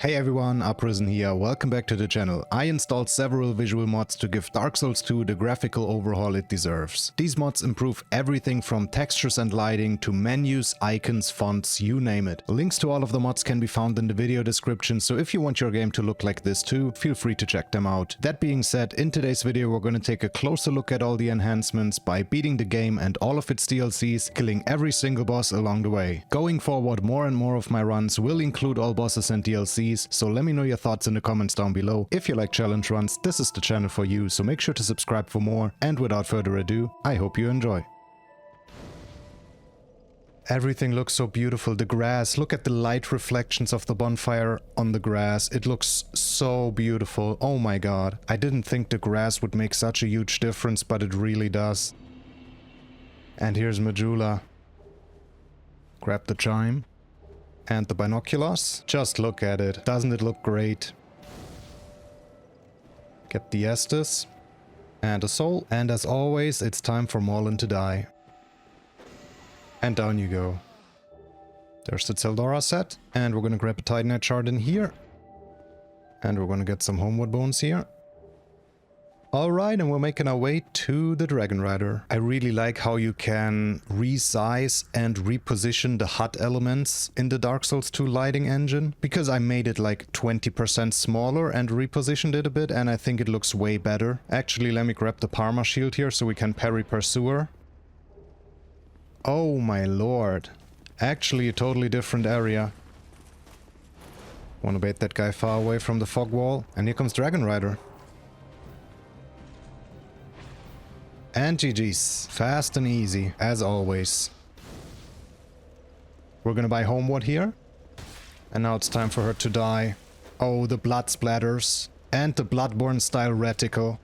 Hey everyone, Uprisen here, welcome back to the channel. I installed several visual mods to give Dark Souls 2 the graphical overhaul it deserves. These mods improve everything from textures and lighting to menus, icons, fonts, you name it. Links to all of the mods can be found in the video description, so if you want your game to look like this too, feel free to check them out. That being said, in today's video we're going to take a closer look at all the enhancements by beating the game and all of its DLCs, killing every single boss along the way. Going forward, more and more of my runs will include all bosses and DLCs. So let me know your thoughts in the comments down below. If you like challenge runs, this is the channel for you, so make sure to subscribe for more, and without further ado, I hope you enjoy. Everything looks so beautiful. The grass, look at the light reflections of the bonfire on the grass. It looks so beautiful. Oh my god. I didn't think the grass would make such a huge difference, but it really does. And here's Majula. Grab the chime. And the binoculars. Just look at it. Doesn't it look great? Get the Estus. And a soul. And as always, it's time for Morlun to die. And down you go. There's the Tseldora set. And we're gonna grab a Titanite shard in here. And we're gonna get some Homeward Bones here. Alright, and we're making our way to the Dragonrider. I really like how you can resize and reposition the HUD elements in the Dark Souls 2 lighting engine, because I made it like 20% smaller and repositioned it a bit, and I think it looks way better. Actually, let me grab the Parma shield here so we can parry Pursuer. Oh my lord. Actually a totally different area. Wanna bait that guy far away from the fog wall. And here comes Dragonrider. And GG's. Fast and easy, as always. We're gonna buy Homeward here. And now it's time for her to die. Oh, the blood splatters. And the Bloodborne style reticle.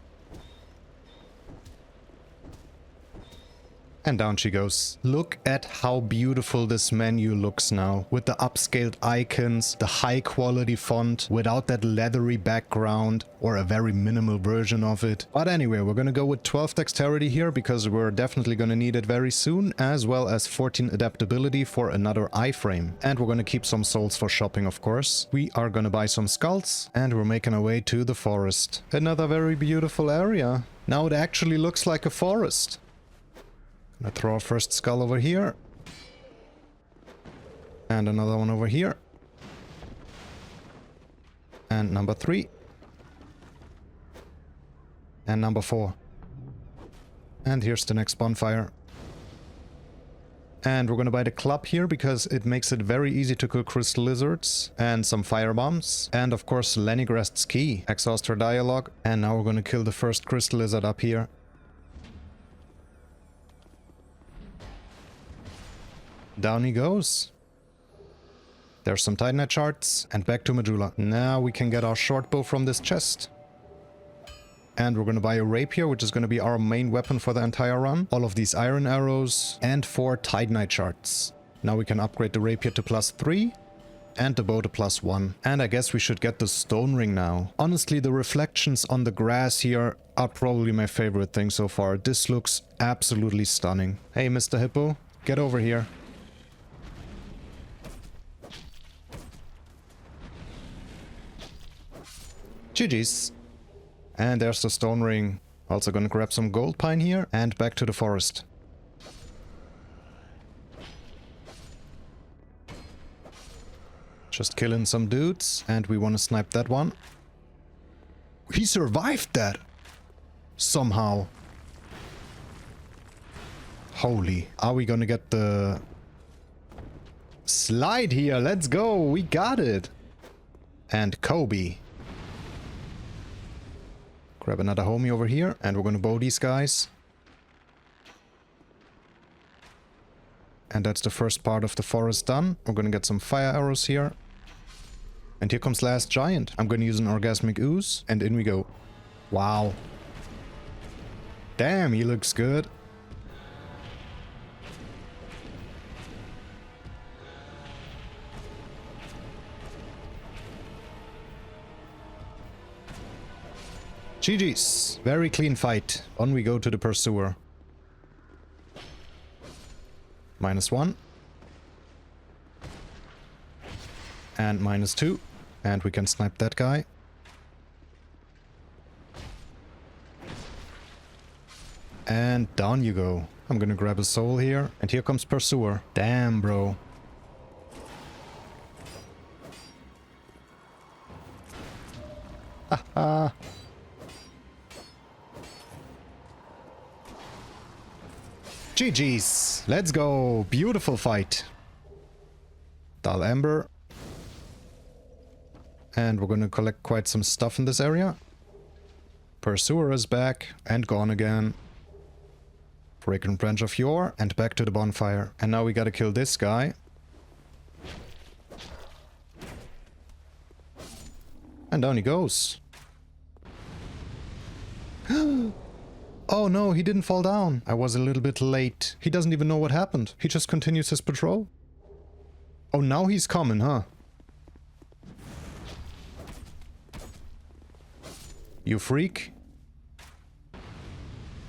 And down she goes. Look at how beautiful this menu looks now. With the upscaled icons, the high quality font, without that leathery background, or a very minimal version of it. But anyway, we're gonna go with 12 dexterity here, because we're definitely gonna need it very soon, as well as 14 adaptability for another iframe. And we're gonna keep some souls for shopping, of course. We are gonna buy some skulls, and we're making our way to the forest. Another very beautiful area. Now it actually looks like a forest. Gonna throw our first skull over here. And another one over here. And number 3. And number 4. And here's the next bonfire. And we're gonna buy the club here because it makes it very easy to kill crystal lizards. And some fire bombs. And of course Lenigrests key. Exhaust her dialogue. And now we're gonna kill the first crystal lizard up here. Down he goes. There's some Titanite shards, and back to Majula. Now we can get our short bow from this chest. And we're gonna buy a rapier, which is gonna be our main weapon for the entire run. All of these iron arrows, and 4 Titanite shards. Now we can upgrade the rapier to +3, and the bow to +1. And I guess we should get the stone ring now. Honestly, the reflections on the grass here are probably my favorite thing so far. This looks absolutely stunning. Hey, Mr. Hippo, get over here. GG's. And there's the stone ring. Also gonna grab some gold pine here and back to the forest. Just killing some dudes, and we want to snipe that one. He survived that! Somehow. Holy. Are we gonna get the slide here? Let's go! We got it! And Kobe. Grab another homie over here, and we're gonna bow these guys. And that's the first part of the forest done. We're gonna get some fire arrows here. And here comes Last Giant. I'm gonna use an Orgasmic Ooze, and in we go. Wow. Damn, he looks good. GG's. Very clean fight. On we go to the Pursuer. -1. And -2. And we can snipe that guy. And down you go. I'm gonna grab a soul here. And here comes Pursuer. Damn, bro. Haha. GG's. Let's go. Beautiful fight. Dull Ember. And we're gonna collect quite some stuff in this area. Pursuer is back and gone again. Fragrant Branch of Yore and back to the bonfire. And now we gotta kill this guy. And down he goes. Oh no, he didn't fall down. I was a little bit late. He doesn't even know what happened. He just continues his patrol. Oh, now he's coming, huh? You freak.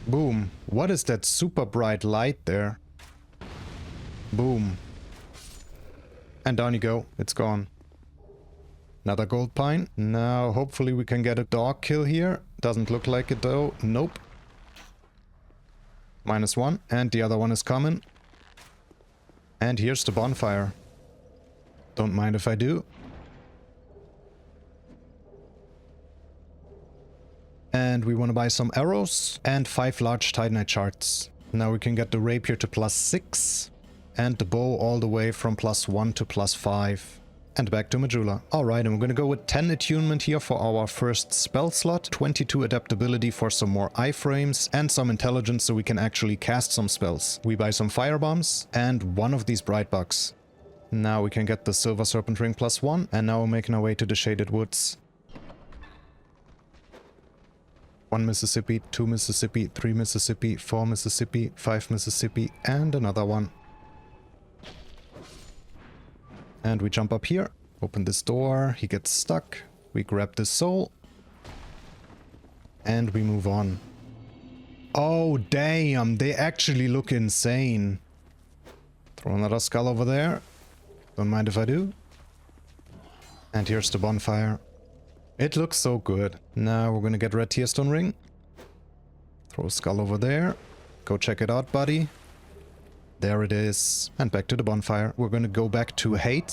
Boom. What is that super bright light there? Boom. And down you go. It's gone. Another gold pine. Now, hopefully we can get a dog kill here. Doesn't look like it though. Nope. -1. And the other one is coming. And here's the bonfire. Don't mind if I do. And we want to buy some arrows and 5 large Titanite shards. Now we can get the rapier to +6 and the bow all the way from +1 to +5. And back to Majula. Alright, and we're gonna go with 10 attunement here for our first spell slot, 22 adaptability for some more iframes, and some intelligence so we can actually cast some spells. We buy some firebombs and one of these bright bugs. Now we can get the Silver Serpent Ring +1, and now we're making our way to the Shaded Woods. 1 Mississippi, 2 Mississippi, 3 Mississippi, 4 Mississippi, 5 Mississippi, and another one. And we jump up here, open this door, he gets stuck, we grab this soul, and we move on. Oh damn, they actually look insane. Throw another skull over there, don't mind if I do. And here's the bonfire. It looks so good. Now we're gonna get Red Tearstone Ring. Throw a skull over there, go check it out, buddy. There it is. And back to the bonfire. We're gonna go back to Heide.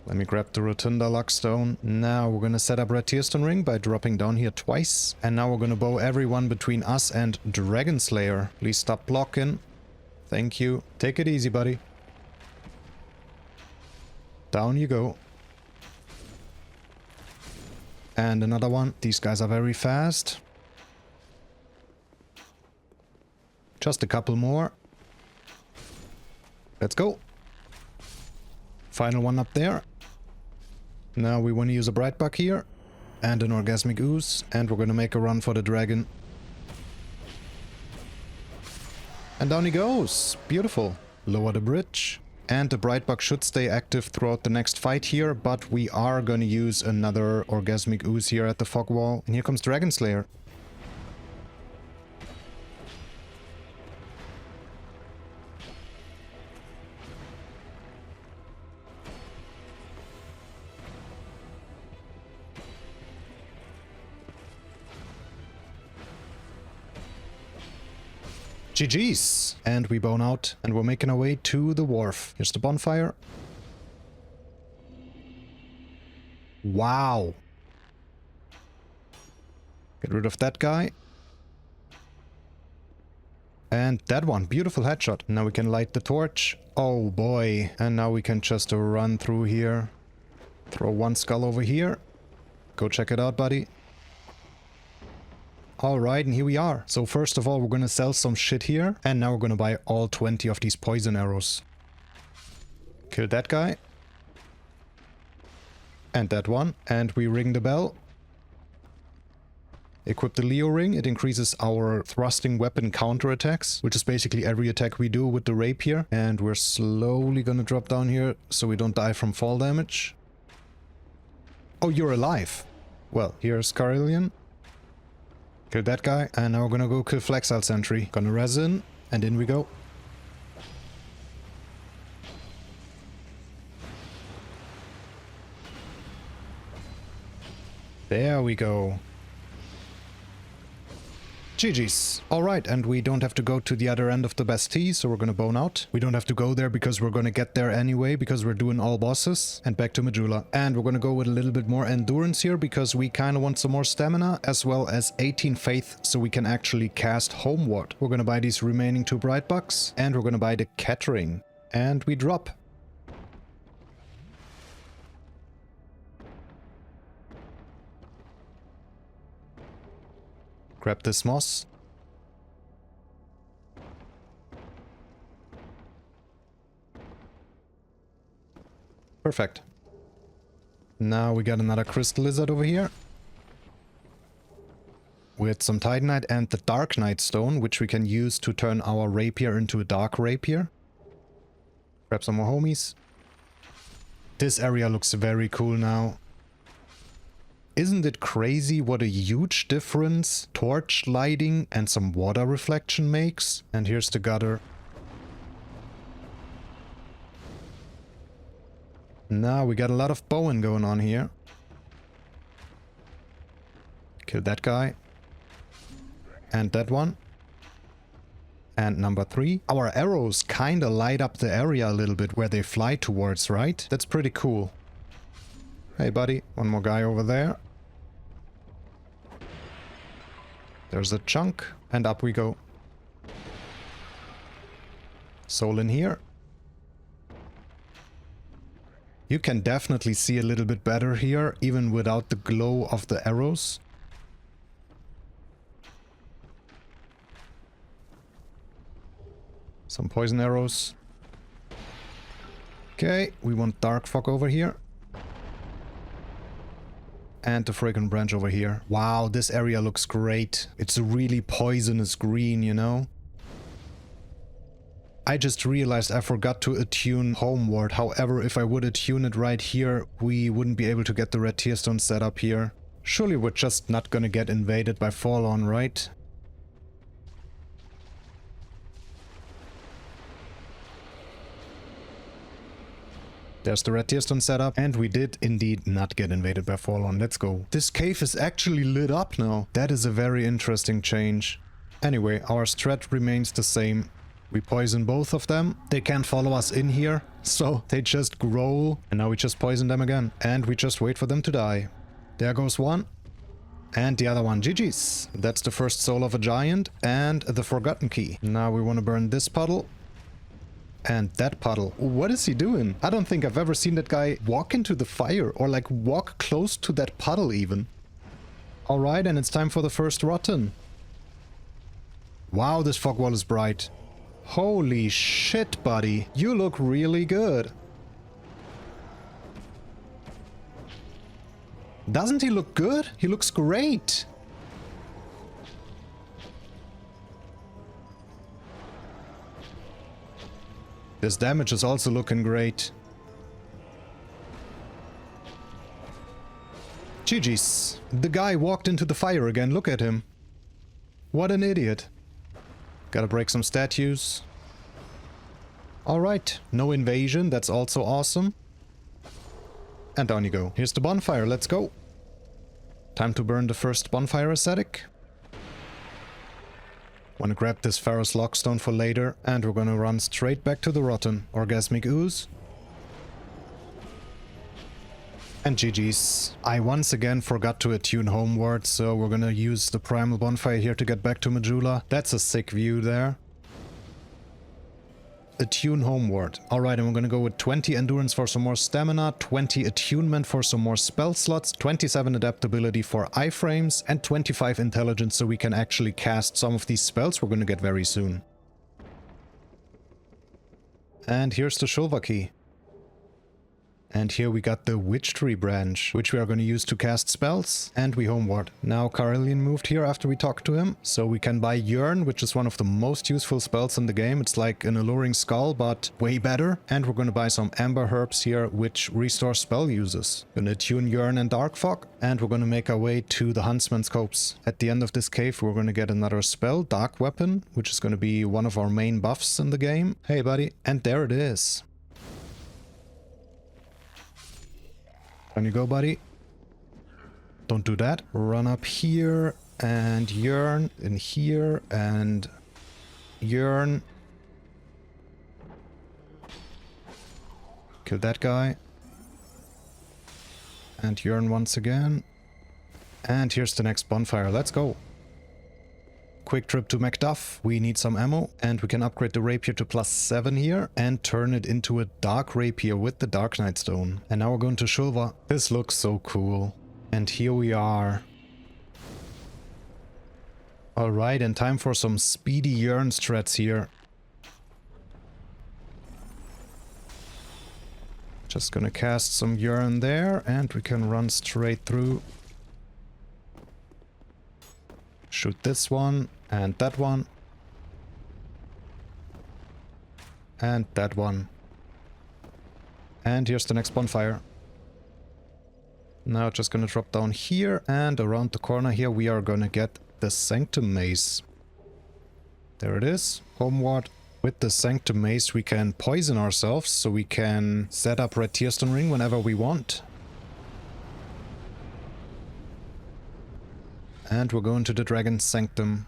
Let me grab the Rotunda Luckstone. Now we're gonna set up Red Tearstone Ring by dropping down here twice. And now we're gonna bow everyone between us and Dragonslayer. Please stop blocking. Thank you. Take it easy, buddy. Down you go. And another one. These guys are very fast. Just a couple more. Let's go. Final one up there. Now we want to use a bright bug here. And an orgasmic ooze. And we're going to make a run for the dragon. And down he goes. Beautiful. Lower the bridge. And the bright bug should stay active throughout the next fight here. But we are going to use another orgasmic ooze here at the fog wall. And here comes Dragonslayer. GG's! And we bone out, and we're making our way to the wharf. Here's the bonfire. Wow! Get rid of that guy. And that one, beautiful headshot. Now we can light the torch. Oh boy. And now we can just run through here. Throw one skull over here. Go check it out, buddy. Alright, and here we are. So first of all, we're gonna sell some shit here. And now we're gonna buy all 20 of these poison arrows. Kill that guy. And that one. And we ring the bell. Equip the Leo ring. It increases our thrusting weapon counterattacks, which is basically every attack we do with the rapier. And we're slowly gonna drop down here so we don't die from fall damage. Oh, you're alive. Well, here's Carillion. Kill that guy, and now we're gonna go kill Flexile Sentry. Gonna resin, and in we go. There we go. GG's. Alright, and we don't have to go to the other end of the Bastille, so we're gonna bone out. We don't have to go there because we're gonna get there anyway, because we're doing all bosses. And back to Majula. And we're gonna go with a little bit more endurance here, because we kinda want some more stamina, as well as 18 faith, so we can actually cast Homeward. We're gonna buy these remaining 2 bright bucks, and we're gonna buy the cat ring. And we drop. Grab this moss. Perfect. Now we got another crystal lizard over here. With some titanite and the dark knight stone, which we can use to turn our rapier into a dark rapier. Grab some more homies. This area looks very cool now. Isn't it crazy what a huge difference torch lighting and some water reflection makes? And here's the gutter. Now we got a lot of bowing going on here. Kill that guy. And that one. And number 3. Our arrows kinda light up the area a little bit where they fly towards, right? That's pretty cool. Hey buddy, one more guy over there. There's a chunk, and up we go. Soul in here. You can definitely see a little bit better here, even without the glow of the arrows. Some poison arrows. Okay, we want dark fog over here. And the fragrant branch over here. Wow, this area looks great. It's a really poisonous green, you know? I just realized I forgot to attune Homeward. However, if I would attune it right here, we wouldn't be able to get the red tearstone set up here. Surely we're just not gonna get invaded by Forlorn, right? There's the red tearstone setup, and we did indeed not get invaded by Forlorn. Let's go. This cave is actually lit up now. That is a very interesting change. Anyway, our strat remains the same. We poison both of them. They can't follow us in here, so they just growl. And now we just poison them again. And we just wait for them to die. There goes one. And the other one. GG's. That's the first soul of a giant and the forgotten key. Now we want to burn this puddle. And that puddle. What is he doing? I don't think I've ever seen that guy walk into the fire or like walk close to that puddle even. Alright, and it's time for the first rotten. Wow, this fog wall is bright. Holy shit, buddy. You look really good. Doesn't he look good? He looks great. This damage is also looking great. GG's. The guy walked into the fire again, look at him. What an idiot. Gotta break some statues. Alright, no invasion, that's also awesome. And down you go. Here's the bonfire, let's go. Time to burn the first bonfire aesthetic. Wanna grab this Pharaoh's Lockstone for later, and we're gonna run straight back to the Rotten. Orgasmic Ooze. And GG's. I once again forgot to attune Homeward, so we're gonna use the Primal Bonfire here to get back to Majula. That's a sick view there. Attune Homeward. Alright, and we're gonna go with 20 endurance for some more stamina, 20 attunement for some more spell slots, 27 adaptability for iframes, and 25 intelligence so we can actually cast some of these spells we're gonna get very soon. And here's the Shulva key. And here we got the Witch Tree branch, which we are going to use to cast spells. And we homeward. Now Carillion moved here after we talked to him. So we can buy Yearn, which is one of the most useful spells in the game. It's like an alluring skull, but way better. And we're going to buy some Amber Herbs here, which restore spell uses. Going to tune Yearn and Dark Fog. And we're going to make our way to the Huntsman's Copse. At the end of this cave, we're going to get another spell, Dark Weapon, which is going to be one of our main buffs in the game. Hey, buddy. And there it is. Can you go, buddy? don't do that. Run up here and yearn in here and yearn. Kill that guy. And yearn once again. And here's the next bonfire. Let's go. Quick trip to Macduff. We need some ammo. And we can upgrade the rapier to +7 here. And turn it into a dark rapier with the Dark Knight stone. And now we're going to Shulva. This looks so cool. And here we are. Alright, and time for some speedy yearn strats here. Just gonna cast some yearn there, and we can run straight through. Shoot this one, and that one. And that one. And here's the next bonfire. Now just gonna drop down here, and around the corner here we are gonna get the Sanctum Mace. There it is, homeward. With the Sanctum Mace we can poison ourselves, so we can set up Red Tearstone Ring whenever we want. And we're going to the Dragon's Sanctum.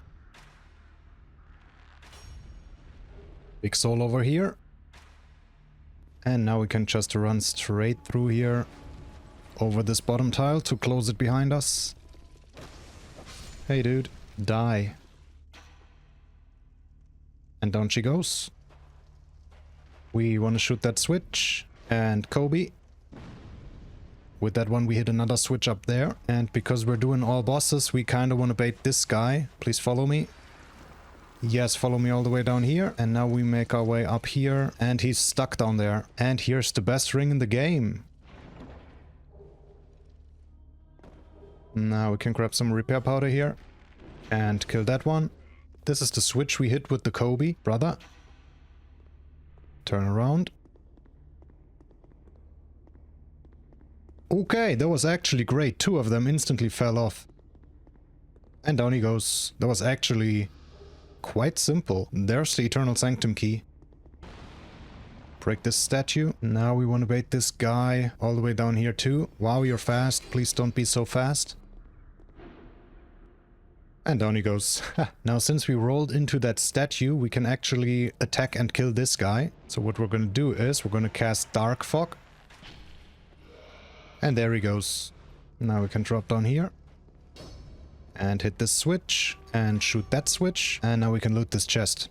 Big soul over here. And now we can just run straight through here, over this bottom tile to close it behind us. Hey dude, die. And down she goes. We want to shoot that switch. And Kobe. With that one we hit another switch up there. And because we're doing all bosses, we kind of want to bait this guy. Please follow me. Yes, follow me all the way down here. And now we make our way up here. And he's stuck down there. And here's the best ring in the game. Now we can grab some repair powder here. And kill that one. This is the switch we hit with the Kobe, brother. Turn around. Okay, that was actually great. 2 of them instantly fell off. And down he goes. That was actually quite simple. There's the Eternal Sanctum key. Break this statue. Now we want to bait this guy all the way down here too. Wow, you're fast. Please don't be so fast. And down he goes. Now since we rolled into that statue, we can actually attack and kill this guy. So what we're going to do is we're going to cast Dark Fog. And there he goes. Now we can drop down here. And hit this switch. And shoot that switch. And now we can loot this chest.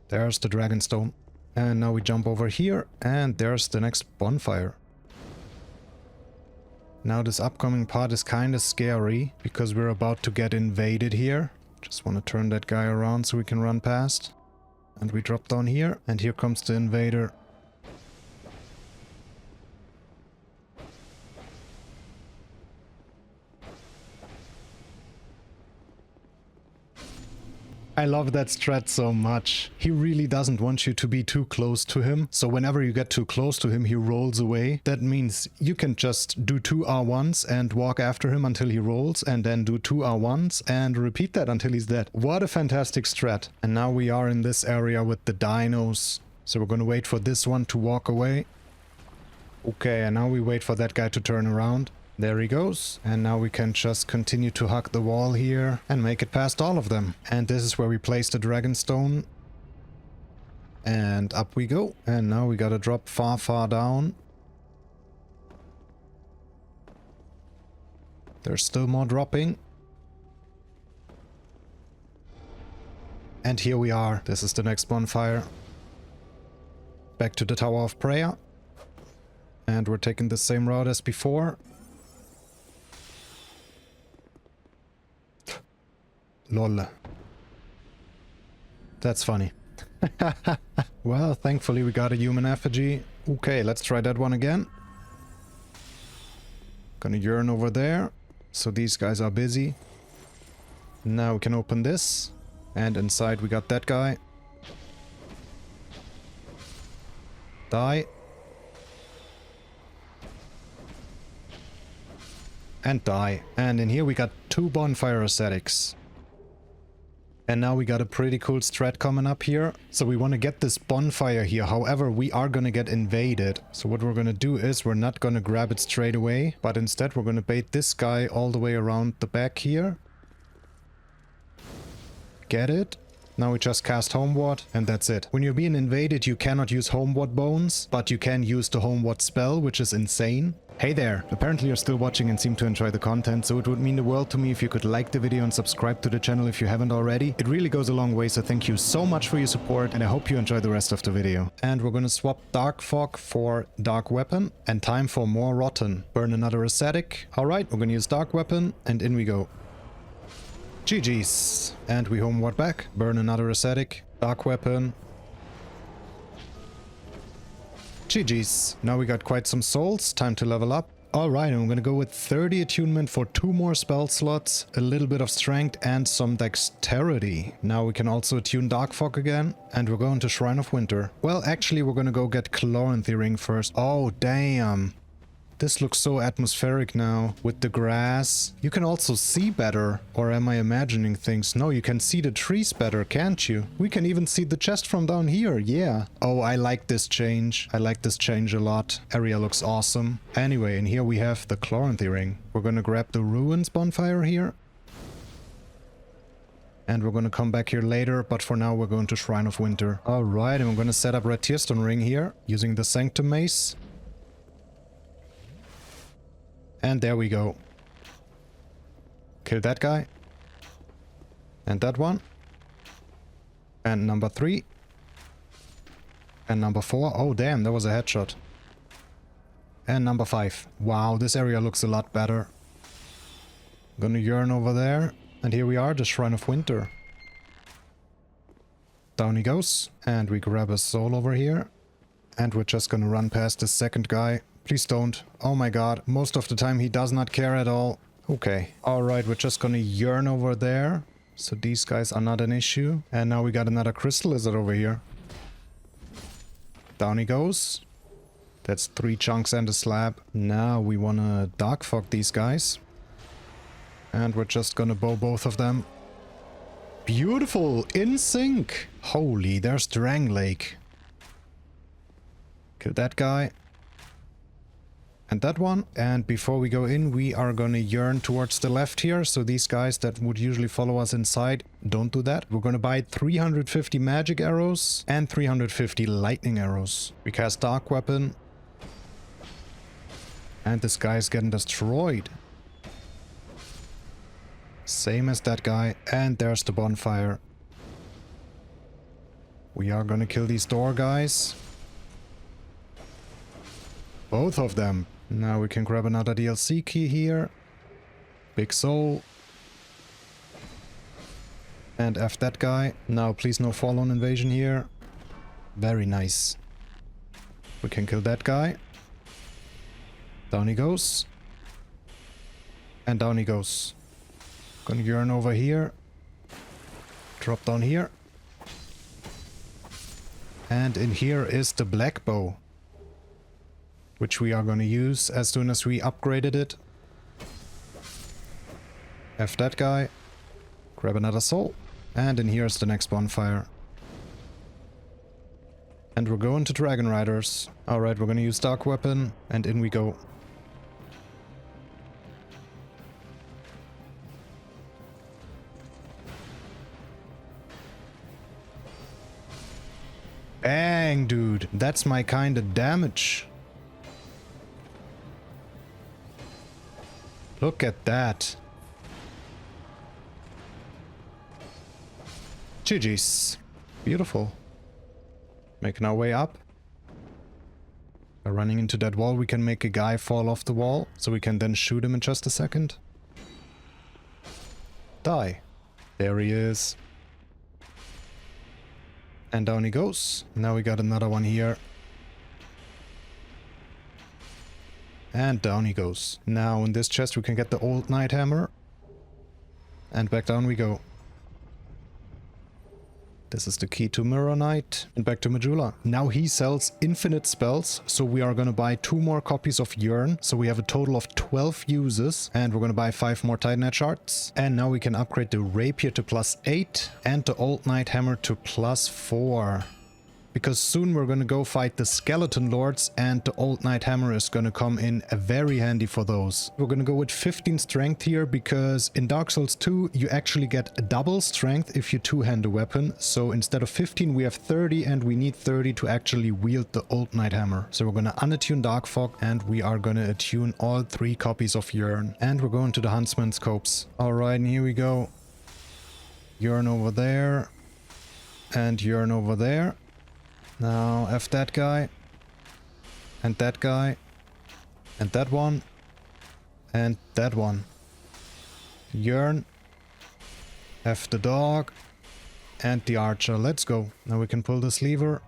There's the Dragonstone. And now we jump over here. And there's the next bonfire. Now this upcoming part is kind of scary, because we're about to get invaded here. Just want to turn that guy around so we can run past. And we drop down here, and here comes the invader. I love that strat so much. He really doesn't want you to be too close to him. So whenever you get too close to him, he rolls away. That means you can just do 2 R1s and walk after him until he rolls, and then do 2 R1s and repeat that until he's dead. What a fantastic strat. And now we are in this area with the dinos. So we're gonna wait for this one to walk away. Okay, and now we wait for that guy to turn around. There he goes. And now we can just continue to hug the wall here and make it past all of them. And this is where we place the Dragonstone. And up we go. And now we gotta drop far, far down. There's still more dropping. And here we are. This is the next bonfire. Back to the Tower of Prayer. And we're taking the same route as before. Lol. That's funny. Well, thankfully we got a human effigy. Okay, let's try that one again. Gonna yearn over there. So these guys are busy. Now we can open this. And inside we got that guy. Die. And die. And in here we got 2 bonfire ascetics. And now we got a pretty cool strat coming up here. So we want to get this bonfire here. However, we are going to get invaded. So what we're going to do is we're not going to grab it straight away. But instead we're going to bait this guy all the way around the back here. Get it? Now we just cast Homeward and that's it. When you're being invaded, you cannot use Homeward Bones, but you can use the Homeward spell, which is insane. Hey there! Apparently you're still watching and seem to enjoy the content, so it would mean the world to me if you could like the video and subscribe to the channel if you haven't already. It really goes a long way, so thank you so much for your support and I hope you enjoy the rest of the video. And we're gonna swap Dark Fog for Dark Weapon and time for more Rotten. Burn another Ascetic. Alright, we're gonna use Dark Weapon and in we go. GG's. And we Homeward back. Burn another Ascetic. Dark Weapon. GG's. Now we got quite some souls. Time to level up. Alright, I'm gonna go with 30 attunement for 2 more spell slots, a little bit of strength and some dexterity. Now we can also attune Dark Fog again. And we're going to Shrine of Winter. Well, actually we're gonna go get Chloranthy Ring first. Oh, damn. This looks so atmospheric now, with the grass. You can also see better. Or am I imagining things? No, you can see the trees better, can't you? We can even see the chest from down here, yeah. Oh, I like this change. I like this change a lot. Area looks awesome. Anyway, and here we have the Chloranthy Ring. We're gonna grab the Ruins bonfire here. And we're gonna come back here later, but for now we're going to Shrine of Winter. Alright, and we're gonna set up Red Tearstone Ring here, using the Sanctum Mace. And there we go. Kill that guy. And that one. And number 3. And number 4. Oh damn, that was a headshot. And number 5. Wow, this area looks a lot better. Gonna yearn over there. And here we are, the Shrine of Winter. Down he goes. And we grab a soul over here. And we're just gonna run past this second guy. Please don't. Oh my god. Most of the time he does not care at all. Okay. Alright, we're just gonna yearn over there. So these guys are not an issue. And now we got another Crystal Lizard over here. Down he goes. That's 3 chunks and a slab. Now we wanna Dark Fog these guys. And we're just gonna bow both of them. Beautiful! In sync! Holy, there's Drangleic. Kill that guy. And that one. And before we go in, we are gonna yearn towards the left here. So these guys that would usually follow us inside, don't do that. We're gonna buy 350 magic arrows and 350 lightning arrows. We cast Dark Weapon. And this guy is getting destroyed. Same as that guy. And there's the bonfire. We are gonna kill these door guys. Both of them. Now we can grab another DLC key here. Big soul. And F that guy. Now please no fall-on invasion here. Very nice. We can kill that guy. Down he goes. And down he goes. Gonna yearn over here. Drop down here. And in here is the black bow, which we are going to use as soon as we upgraded it. F that guy. Grab another soul. And in here is the next bonfire. And we're going to Dragonriders. Alright, we're going to use Dark Weapon. And in we go. Bang, dude. That's my kind of damage. Look at that. GG's. Beautiful. Making our way up. By running into that wall, we can make a guy fall off the wall, so we can then shoot him in just a second. Die. There he is. And down he goes. Now we got another one here. And down he goes. Now in this chest we can get the old Knight Hammer. And back down we go. This is the key to Mirror Knight. And back to Majula. Now he sells infinite spells, so we are gonna buy 2 more copies of Yearn. So we have a total of 12 uses, and we're gonna buy 5 more Titanite shards. And now we can upgrade the Rapier to +8 and the Old Knight Hammer to +4. Because soon we're gonna go fight the Skeleton Lords, and the Old Knight Hammer is gonna come in very handy for those. We're gonna go with 15 strength here, because in Dark Souls 2 you actually get a double strength if you two-hand a weapon. So instead of 15 we have 30, and we need 30 to actually wield the Old Knight Hammer. So we're gonna unattune Dark Fog, and we are gonna attune all 3 copies of Yearn. And we're going to the Huntsman's Copse. Alright, and here we go. Yearn over there. And Yearn over there. Now, F that guy, and that guy, and that one, and that one. Yearn, F the dog, and the archer. Let's go. Now we can pull this lever,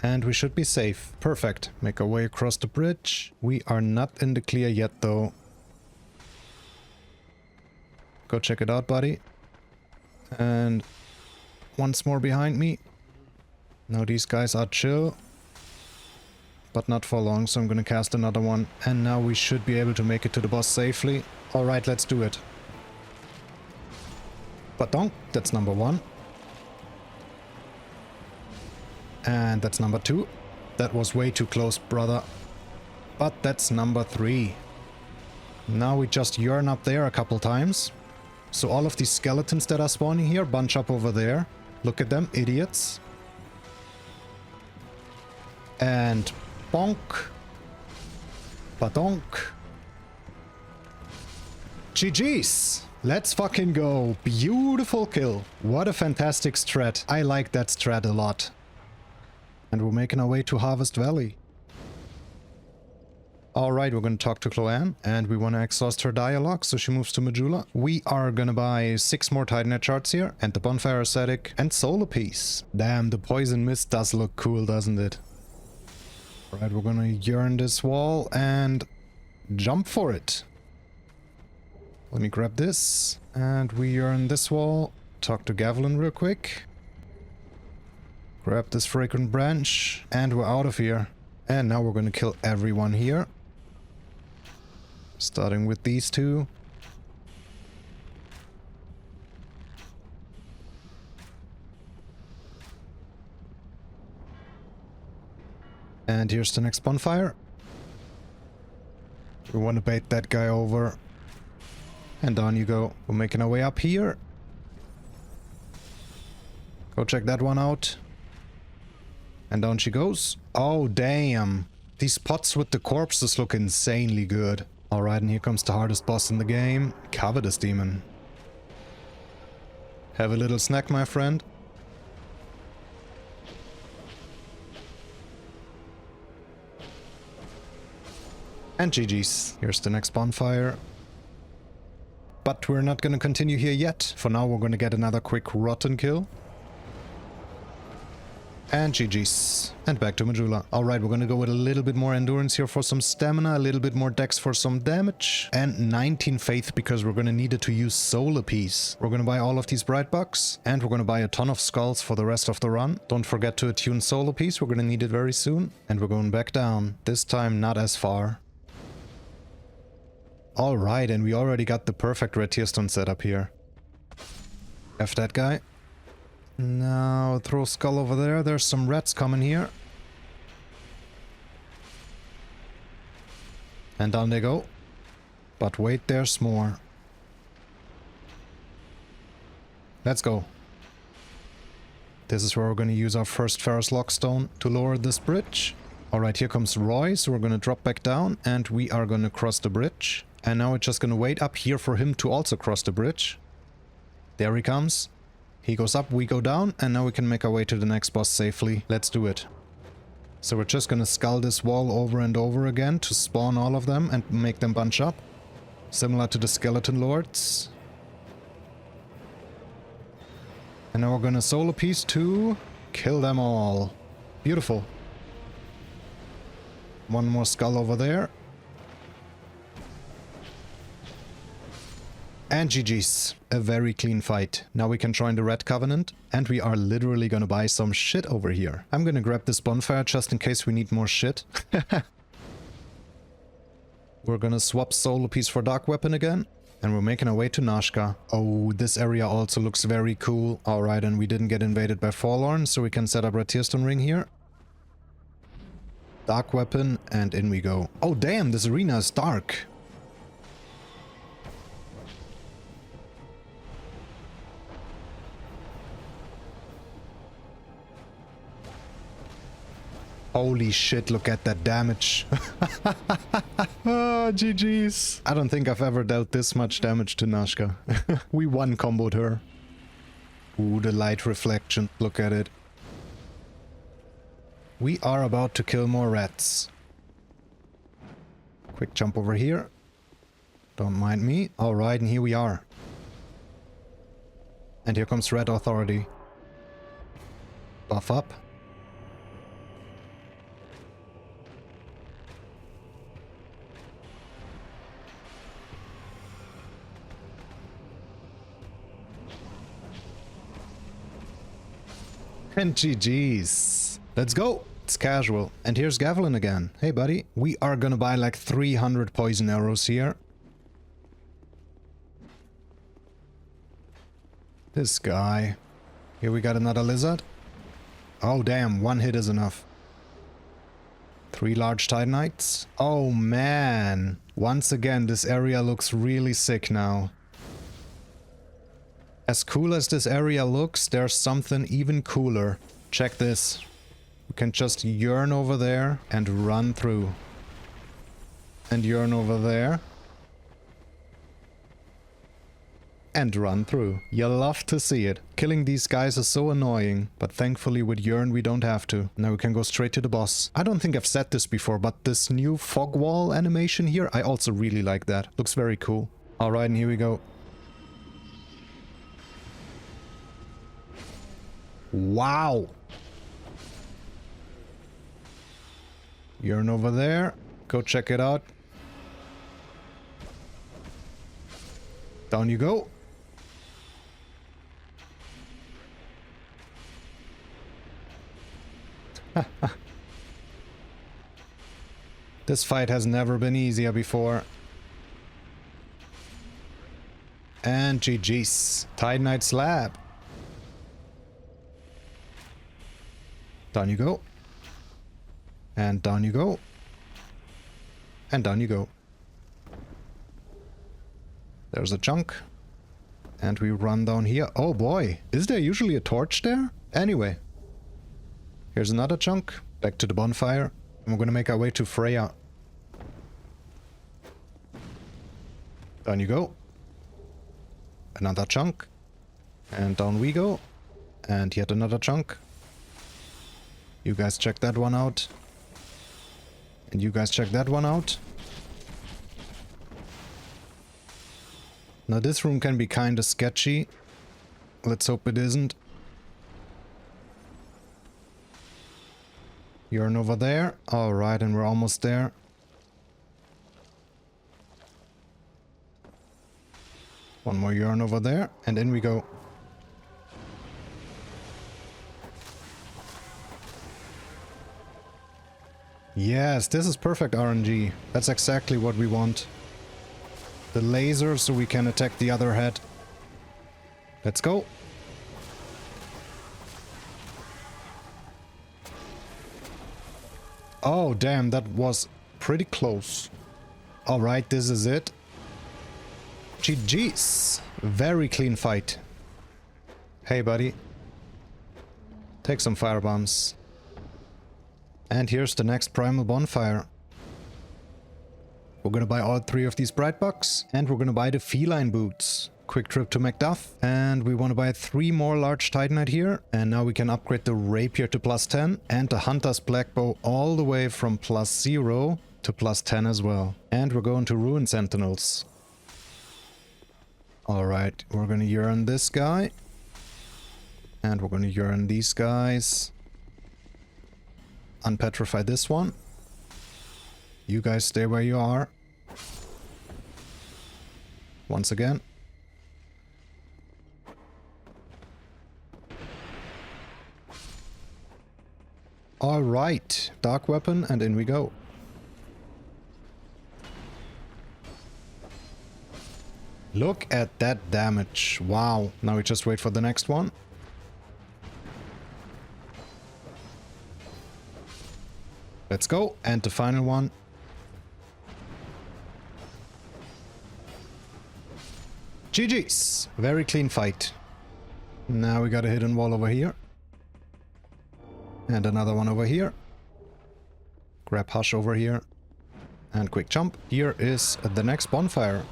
and we should be safe. Perfect. Make our way across the bridge. We are not in the clear yet, though. Go check it out, buddy. And once more behind me. Now these guys are chill, but not for long, so I'm gonna cast another one. And now we should be able to make it to the boss safely. Alright, let's do it. Badonk, that's number 1. And that's number 2. That was way too close, brother. But that's number 3. Now we just yearn up there a couple times. So all of these skeletons that are spawning here bunch up over there. Look at them, idiots. And bonk. Badonk. GG's. Let's fucking go. Beautiful kill. What a fantastic strat. I like that strat a lot. And we're making our way to Harvest Valley. Alright, we're gonna talk to Chloanne, and we wanna exhaust her dialogue, so she moves to Majula. We are gonna buy 6 more Titanite shards here, and the Bonfire Ascetic, and Solar Piece. Damn, the Poison Mist does look cool, doesn't it? Alright, we're gonna yearn this wall, and jump for it. Let me grab this, and we yearn this wall. Talk to Gavelin real quick. Grab this fragrant branch, and we're out of here. And now we're gonna kill everyone here. Starting with these 2. And here's the next bonfire. We want to bait that guy over. And down you go. We're making our way up here. Go check that one out. And down she goes. Oh, damn. These pots with the corpses look insanely good. Alright, and here comes the hardest boss in the game. Covetous Demon. Have a little snack, my friend. And GG's. Here's the next bonfire. But we're not gonna continue here yet. For now, we're gonna get another quick rotten kill. And GG's. And back to Majula. Alright, we're gonna go with a little bit more endurance here for some stamina, a little bit more dex for some damage, and 19 faith because we're gonna need it to use Solar Piece. We're gonna buy all of these bright bucks, and we're gonna buy a ton of skulls for the rest of the run. Don't forget to attune Solar Piece, we're gonna need it very soon. And we're going back down. This time not as far. Alright, and we already got the perfect red tier stone set up here. F that guy. Now throw skull over there. There's some rats coming here. And down they go. But wait, there's more. Let's go. This is where we're going to use our first Ferrous Lockstone to lower this bridge. Alright, here comes Roy, so we're going to drop back down and we are going to cross the bridge. And now we're just going to wait up here for him to also cross the bridge. There he comes. He goes up, we go down, and now we can make our way to the next boss safely. Let's do it. So we're just gonna skull this wall over and over again to spawn all of them and make them bunch up. Similar to the Skeleton Lords. And now we're gonna Solar Piece to kill them all. Beautiful. One more skull over there. And GG's. A very clean fight. Now we can join the Red Covenant. And we are literally gonna buy some shit over here. I'm gonna grab this bonfire just in case we need more shit. We're gonna swap Soul Piece for Dark Weapon again. And we're making our way to Najka. Oh, this area also looks very cool. Alright, and we didn't get invaded by Forlorn, so we can set up our Tearstone Ring here. Dark Weapon, and in we go. Oh damn, this arena is dark. Holy shit, look at that damage. Oh, GG's. I don't think I've ever dealt this much damage to Najka. We one-comboed her. Ooh, the light reflection. Look at it. We are about to kill more rats. Quick jump over here. Don't mind me. Alright, and here we are. And here comes Red Authority. Buff up. And GG's. Let's go. It's casual. And here's Gavelin again. Hey, buddy. We are gonna buy like 300 poison arrows here. This guy. Here we got another lizard. Oh, damn. One hit is enough. 3 large Titanites. Oh, man. Once again, this area looks really sick now. As cool as this area looks, there's something even cooler. Check this. We can just yearn over there and run through. And yearn over there. And run through. You'll love to see it. Killing these guys is so annoying, but thankfully with Yearn we don't have to. Now we can go straight to the boss. I don't think I've said this before, but this new fog wall animation here, I also really like that. Looks very cool. Alright, and here we go. Wow! Yearn over there. Go check it out. Down you go. This fight has never been easier before. And GG's. Titanite Slab. Down you go. And down you go. And down you go. There's a chunk. And we run down here. Oh boy, is there usually a torch there? Anyway. Here's another chunk. Back to the bonfire. And we're gonna make our way to Freya. Down you go. Another chunk. And down we go. And yet another chunk. You guys check that one out. And you guys check that one out. Now this room can be kinda sketchy. Let's hope it isn't. Yearn over there. Alright, and we're almost there. One more Yearn over there, and in we go. Yes, this is perfect RNG. That's exactly what we want. The laser so we can attack the other head. Let's go. Oh, damn, that was pretty close. Alright, this is it. GG's. Very clean fight. Hey, buddy. Take some firebombs. And here's the next primal bonfire. We're gonna buy all 3 of these bright bucks, and we're gonna buy the feline boots. Quick trip to Macduff, and we want to buy 3 more large titanite here, and now we can upgrade the rapier to +10 and the hunter's blackbow all the way from +0 to +10 as well. And we're going to ruin sentinels. Alright, we're gonna yearn this guy. And we're gonna yearn these guys. Unpetrify this one. You guys stay where you are. Once again. Alright, dark weapon, and in we go. Look at that damage. Wow. Now we just wait for the next one. Let's go. And the final one. GG's. Very clean fight. Now we got a hidden wall over here. And another one over here. Grab Hush over here. And quick jump. Here is the next bonfire.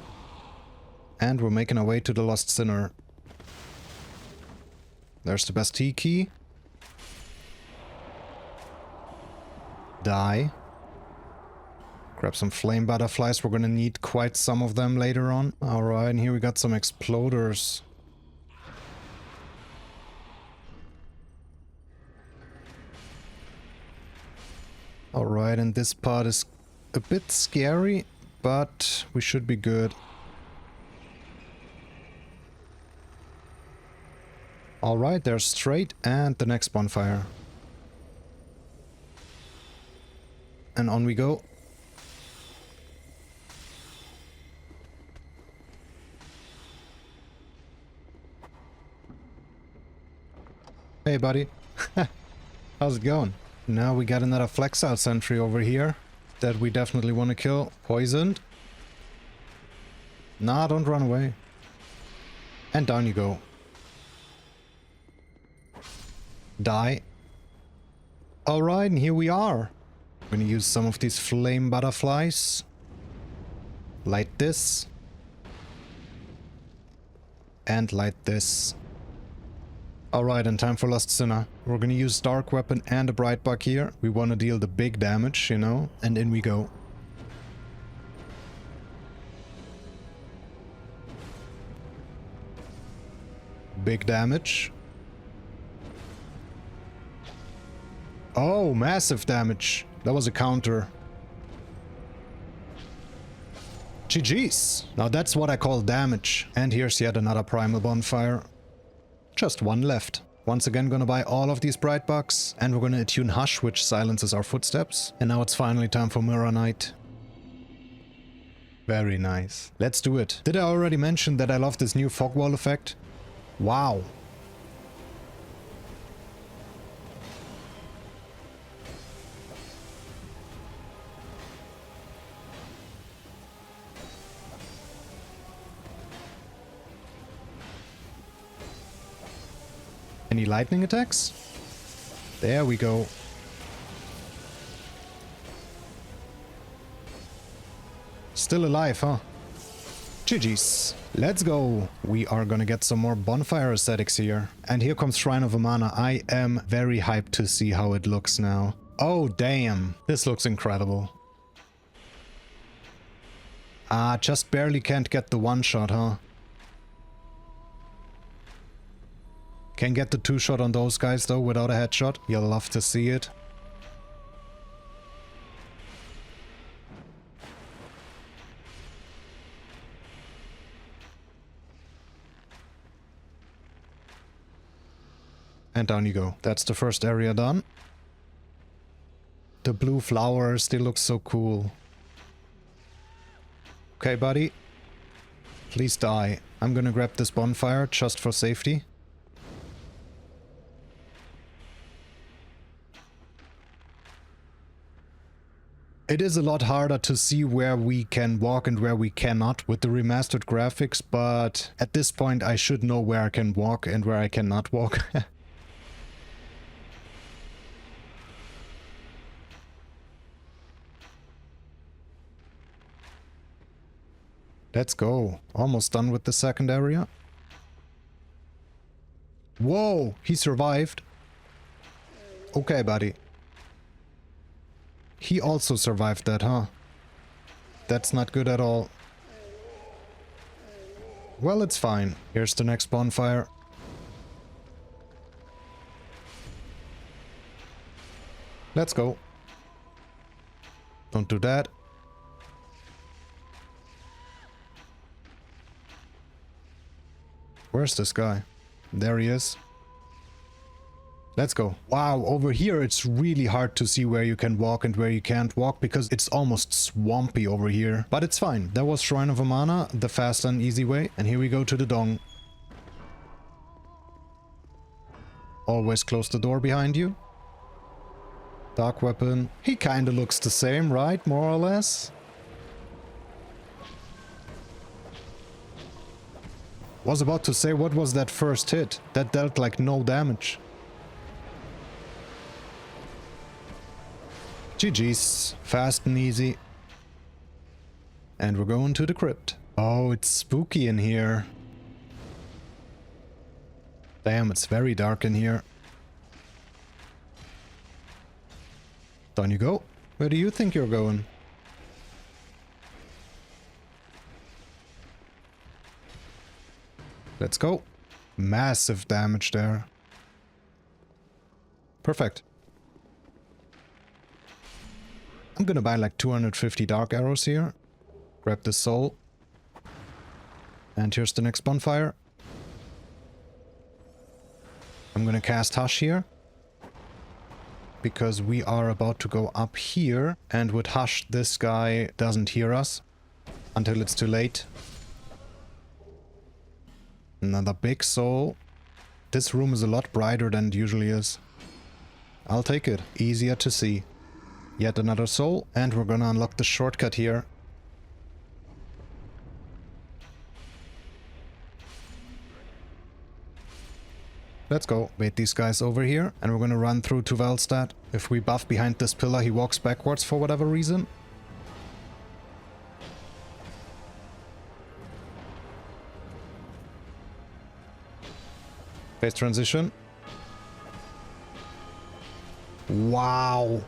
And we're making our way to the Lost Sinner. There's the Bastille key. Die. Grab some flame butterflies. We're gonna need quite some of them later on. Alright, and here we got some exploders. Alright, and this part is a bit scary, but we should be good. Alright, there's straight and the next bonfire. And on we go. Hey buddy. How's it going? Now we got another Flexile Sentry over here that we definitely want to kill. Poisoned. Nah, don't run away. And down you go. Die. Alright, and here we are. I'm gonna use some of these flame butterflies. Light this. And light this. Alright, and time for Lost Sinner. We're gonna use Dark Weapon and a Bright Bug here. We wanna deal the big damage, you know, and in we go. Big damage. Oh, massive damage. That was a counter. GG's. Now that's what I call damage. And here's yet another primal bonfire. Just one left. Once again gonna buy all of these bright bugs. And we're gonna attune Hush, which silences our footsteps. And now it's finally time for Mirror Knight. Very nice. Let's do it. Did I already mention that I love this new fog wall effect? Wow. Any lightning attacks? There we go. Still alive, huh? GG's. Let's go. We are gonna get some more bonfire aesthetics here. And here comes Shrine of Amana. I am very hyped to see how it looks now. Oh, damn. This looks incredible. Ah, just barely can't get the one shot, huh? Can get the two shot on those guys though without a headshot. You'll love to see it. And down you go. That's the first area done. The blue flowers, they look so cool. Okay, buddy. Please die. I'm gonna grab this bonfire just for safety. It is a lot harder to see where we can walk and where we cannot with the remastered graphics, but at this point I should know where I can walk and where I cannot walk. Let's go. Almost done with the second area. Whoa, he survived. Okay, buddy. He also survived that, huh? That's not good at all. Well, it's fine. Here's the next bonfire. Let's go. Don't do that. Where's this guy? There he is. Let's go. Wow, over here it's really hard to see where you can walk and where you can't walk because it's almost swampy over here. But it's fine. That was Shrine of Amana, the fast and easy way. And here we go to the Dong. Always close the door behind you. Dark weapon. He kinda looks the same, right? More or less. Was about to say, what was that first hit? That dealt like no damage. GG's. Fast and easy. And we're going to the crypt. Oh, it's spooky in here. Damn, it's very dark in here. Down you go. Where do you think you're going? Let's go. Massive damage there. Perfect. I'm gonna buy like 250 dark arrows here. Grab the soul. And here's the next bonfire. I'm gonna cast Hush here. Because we are about to go up here. And with Hush, this guy doesn't hear us. Until it's too late. Another big soul. This room is a lot brighter than it usually is. I'll take it. Easier to see. Yet another soul. And we're gonna unlock the shortcut here. Let's go. Wait these guys over here. And we're gonna run through to Velstad. If we buff behind this pillar, he walks backwards for whatever reason. Phase transition. Wow.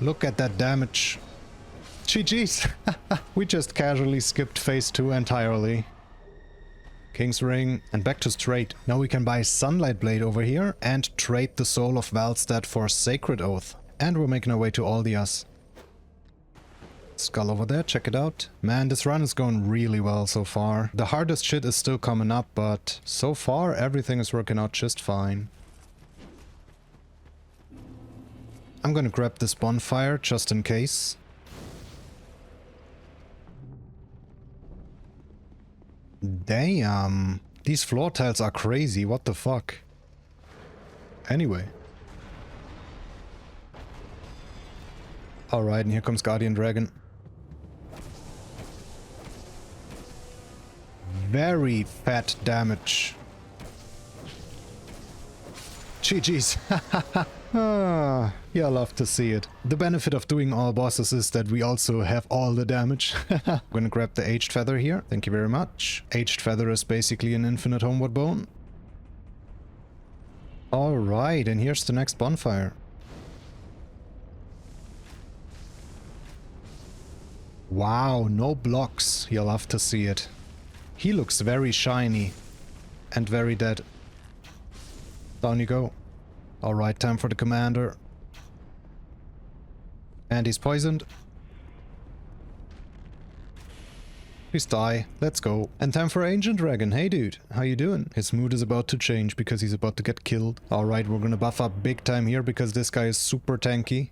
Look at that damage. GG's. We just casually skipped phase 2 entirely. King's Ring and back to straight. Now we can buy Sunlight Blade over here and trade the soul of Velstad for Sacred Oath. And we're making our way to Aldias. Skull over there, check it out. Man, this run is going really well so far. The hardest shit is still coming up, but so far everything is working out just fine. I'm gonna grab this bonfire just in case. Damn. These floor tiles are crazy, what the fuck. Anyway. Alright, and here comes Guardian Dragon. Very fat damage. GG's. Ah, yeah, I love to see it. The benefit of doing all bosses is that we also have all the damage. I'm gonna grab the Aged Feather here. Thank you very much. Aged Feather is basically an infinite homeward bone. Alright, and here's the next bonfire. Wow, no blocks. You'll love to see it. He looks very shiny. And very dead. Down you go. Alright, time for the commander. And he's poisoned. Please die. Let's go. And time for Ancient Dragon. Hey dude, how you doing? His mood is about to change because he's about to get killed. Alright, we're gonna buff up big time here because this guy is super tanky.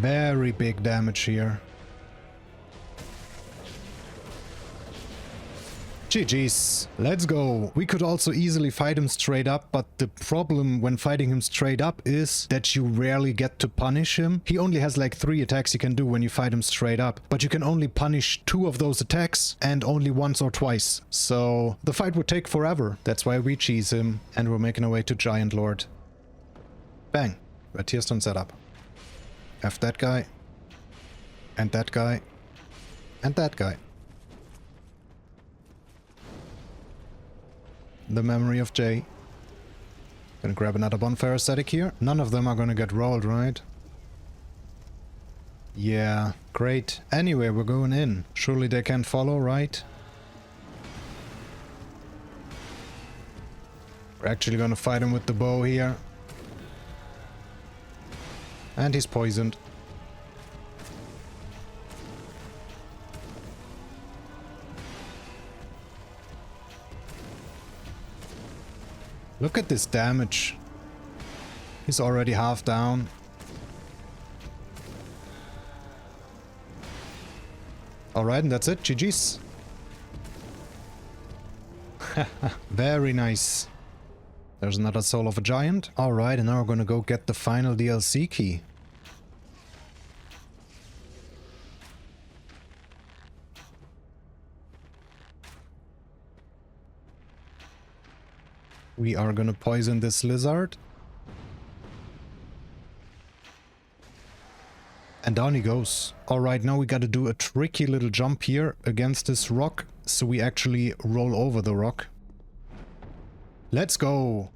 Very big damage here. GG's. Let's go. We could also easily fight him straight up, but the problem when fighting him straight up is that you rarely get to punish him. He only has like 3 attacks you can do when you fight him straight up, but you can only punish 2 of those attacks and only once or twice. So the fight would take forever. That's why we cheese him and we're making our way to Giant Lord. Bang. Red Tearstone setup. F that guy. And that guy. And that guy. The memory of Jay. Gonna grab another bonfire aesthetic here. None of them are gonna get rolled, right? Yeah, great. Anyway, we're going in. Surely they can't follow, right? We're actually gonna fight him with the bow here. And he's poisoned. Look at this damage. He's already half down. Alright, and that's it. GG's. Very nice. There's another Soul of a Giant. Alright, and now we're gonna go get the final DLC key. We are gonna poison this lizard. And down he goes. Alright, now we gotta do a tricky little jump here against this rock, so we actually roll over the rock. Let's go!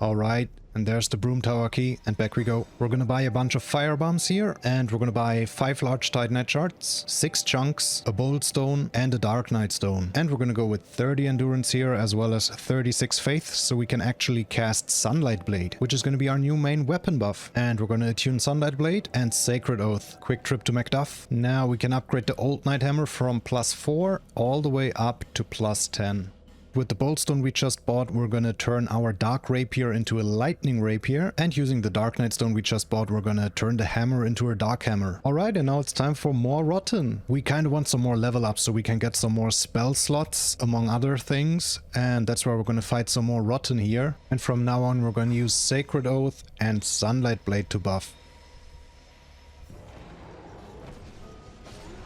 Alright, and there's the Brume Tower key, and back we go. We're gonna buy a bunch of fire bombs here, and we're gonna buy 5 large Titanite shards, 6 chunks, a bold stone, and a dark knight stone. And we're gonna go with 30 endurance here, as well as 36 faith, so we can actually cast Sunlight Blade, which is gonna be our new main weapon buff. And we're gonna attune Sunlight Blade and Sacred Oath. Quick trip to Macduff. Now we can upgrade the Old Knight Hammer from +4 all the way up to +10. With the Boldstone we just bought, we're gonna turn our Dark Rapier into a Lightning Rapier, and using the Dark Knight Stone we just bought, we're gonna turn the hammer into a Dark Hammer. Alright, and now it's time for more Rotten. We kinda want some more level up so we can get some more spell slots, among other things, and that's why we're gonna fight some more Rotten here. And from now on we're gonna use Sacred Oath and Sunlight Blade to buff.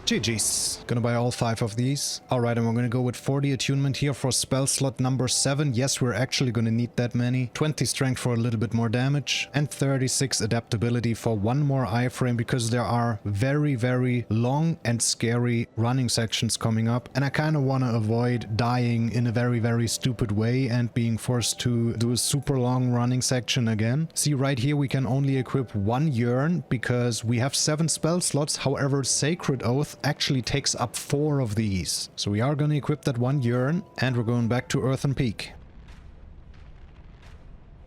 GG's. Gonna buy all 5 of these. Alright, and we're gonna go with 40 attunement here for spell slot number 7. Yes, we're actually gonna need that many. 20 strength for a little bit more damage. And 36 adaptability for 1 more iframe, because there are very, very long and scary running sections coming up. And I kinda wanna avoid dying in a very, very stupid way and being forced to do a super long running section again. See, right here we can only equip 1 Yearn because we have 7 spell slots. However, Sacred Oath actually takes up 4 of these. So we are going to equip that 1 Yearn, and we're going back to Earthen Peak.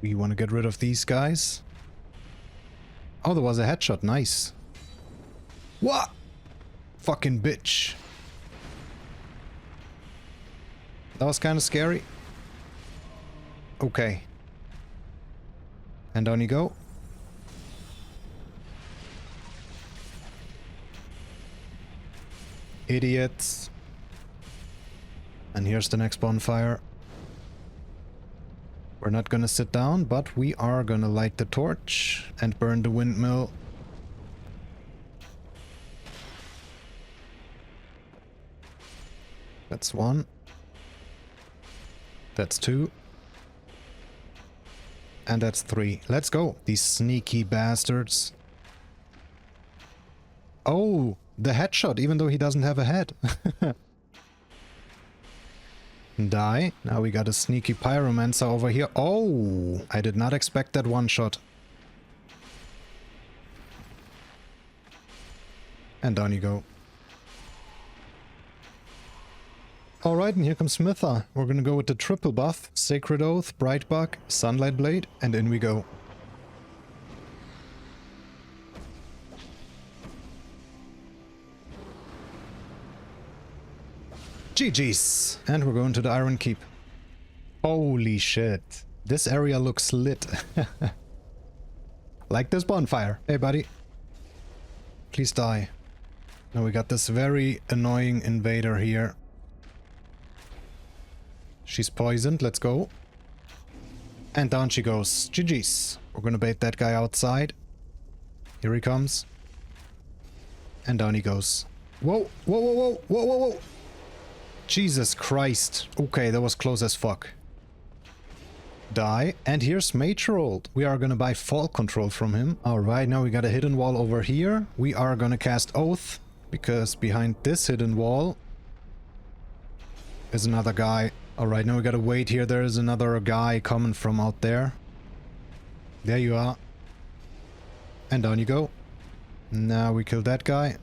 We want to get rid of these guys. Oh, there was a headshot. Nice. What? Fucking bitch. That was kind of scary. Okay. And down you go. Idiots. And here's the next bonfire. We're not gonna sit down, but we are gonna light the torch and burn the windmill. That's 1. That's 2. And that's 3. Let's go. These sneaky bastards. Oh! The headshot, even though he doesn't have a head. Die. Now we got a sneaky pyromancer over here. Oh! I did not expect that one shot. And down you go. Alright, and here comes Smitha. We're gonna go with the triple buff. Sacred Oath, Brightbug, Sunlight Blade, and in we go. GG's. And we're going to the Iron Keep. Holy shit. This area looks lit. Like this bonfire. Hey, buddy. Please die. Now we got this very annoying invader here. She's poisoned. Let's go. And down she goes. GG's. We're gonna bait that guy outside. Here he comes. And down he goes. Whoa, whoa, whoa, whoa, whoa, whoa, whoa. Jesus Christ. Okay, that was close as fuck. Die. And here's Magerold. We are gonna buy Fall Control from him. Alright, now we got a hidden wall over here. We are gonna cast Oath, because behind this hidden wall is another guy. Alright, now we gotta wait here. There is another guy coming from out there. There you are. And down you go. Now we kill that guy.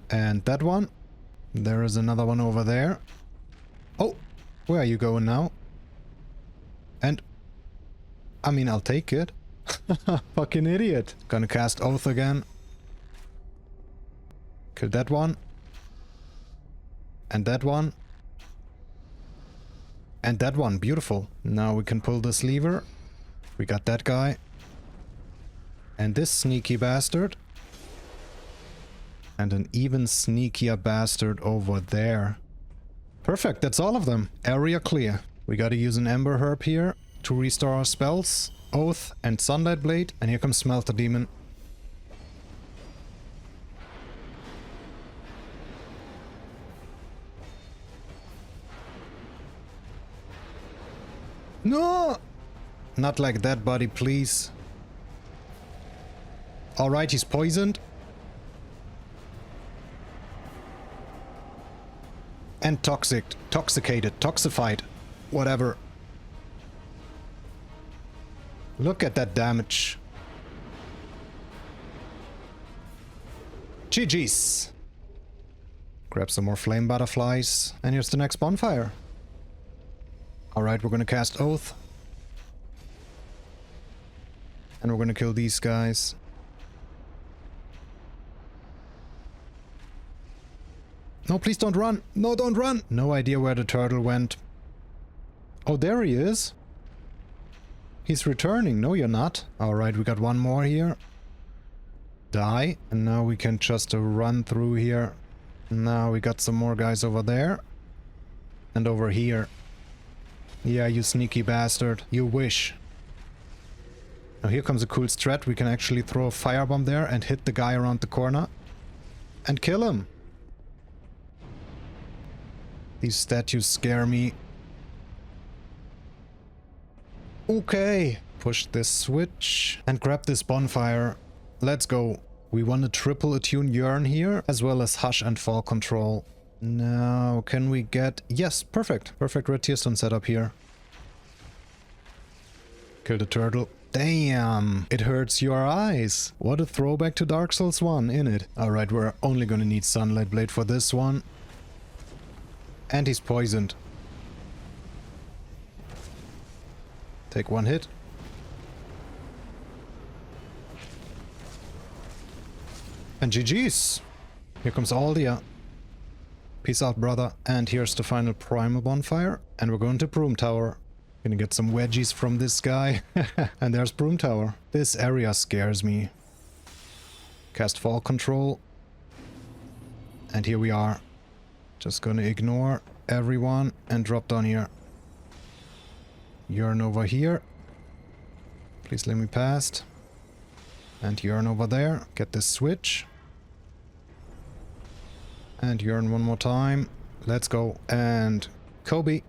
And that one. There is another one over there. Oh, where are you going now? And I mean, I'll take it. Fucking idiot. Gonna cast Oath again. Kill that one. And that one. And that one. Beautiful. Now we can pull this lever. We got that guy. And this sneaky bastard. And an even sneakier bastard over there. Perfect, that's all of them. Area clear. We gotta use an Ember Herb here to restore our spells. Oath and Sunlight Blade. And here comes Smelter Demon. No! Not like that, buddy, please. Alright, he's poisoned. And toxicated, toxified, whatever. Look at that damage. GG's. Grab some more flame butterflies. And here's the next bonfire. Alright, we're gonna cast Oath. And we're gonna kill these guys. No, please don't run. No, don't run. No idea where the turtle went. Oh, there he is. He's returning. No, you're not. Alright, we got one more here. Die. And now we can just run through here. Now we got some more guys over there. And over here. Yeah, you sneaky bastard. You wish. Now here comes a cool strat. We can actually throw a firebomb there and hit the guy around the corner. And kill him. These statues scare me. Okay. Push this switch and grab this bonfire. Let's go. We want to triple attune Yearn here, as well as Hush and Fall Control. Now, can we get... Yes, perfect. Perfect red tearstone setup here. Kill the turtle. Damn, it hurts your eyes. What a throwback to Dark Souls 1, innit? Alright, we're only gonna need Sunlight Blade for this one. And he's poisoned. Take one hit. And GG's. Here comes Aldia. Peace out, brother. And here's the final primal bonfire. And we're going to Brume Tower. Gonna get some wedgies from this guy. And there's Brume Tower. This area scares me. Cast Fall Control. And here we are. Just gonna ignore everyone and drop down here. Yearn over here. Please let me past. And Yearn over there. Get this switch. And Yearn one more time. Let's go. And Kobe.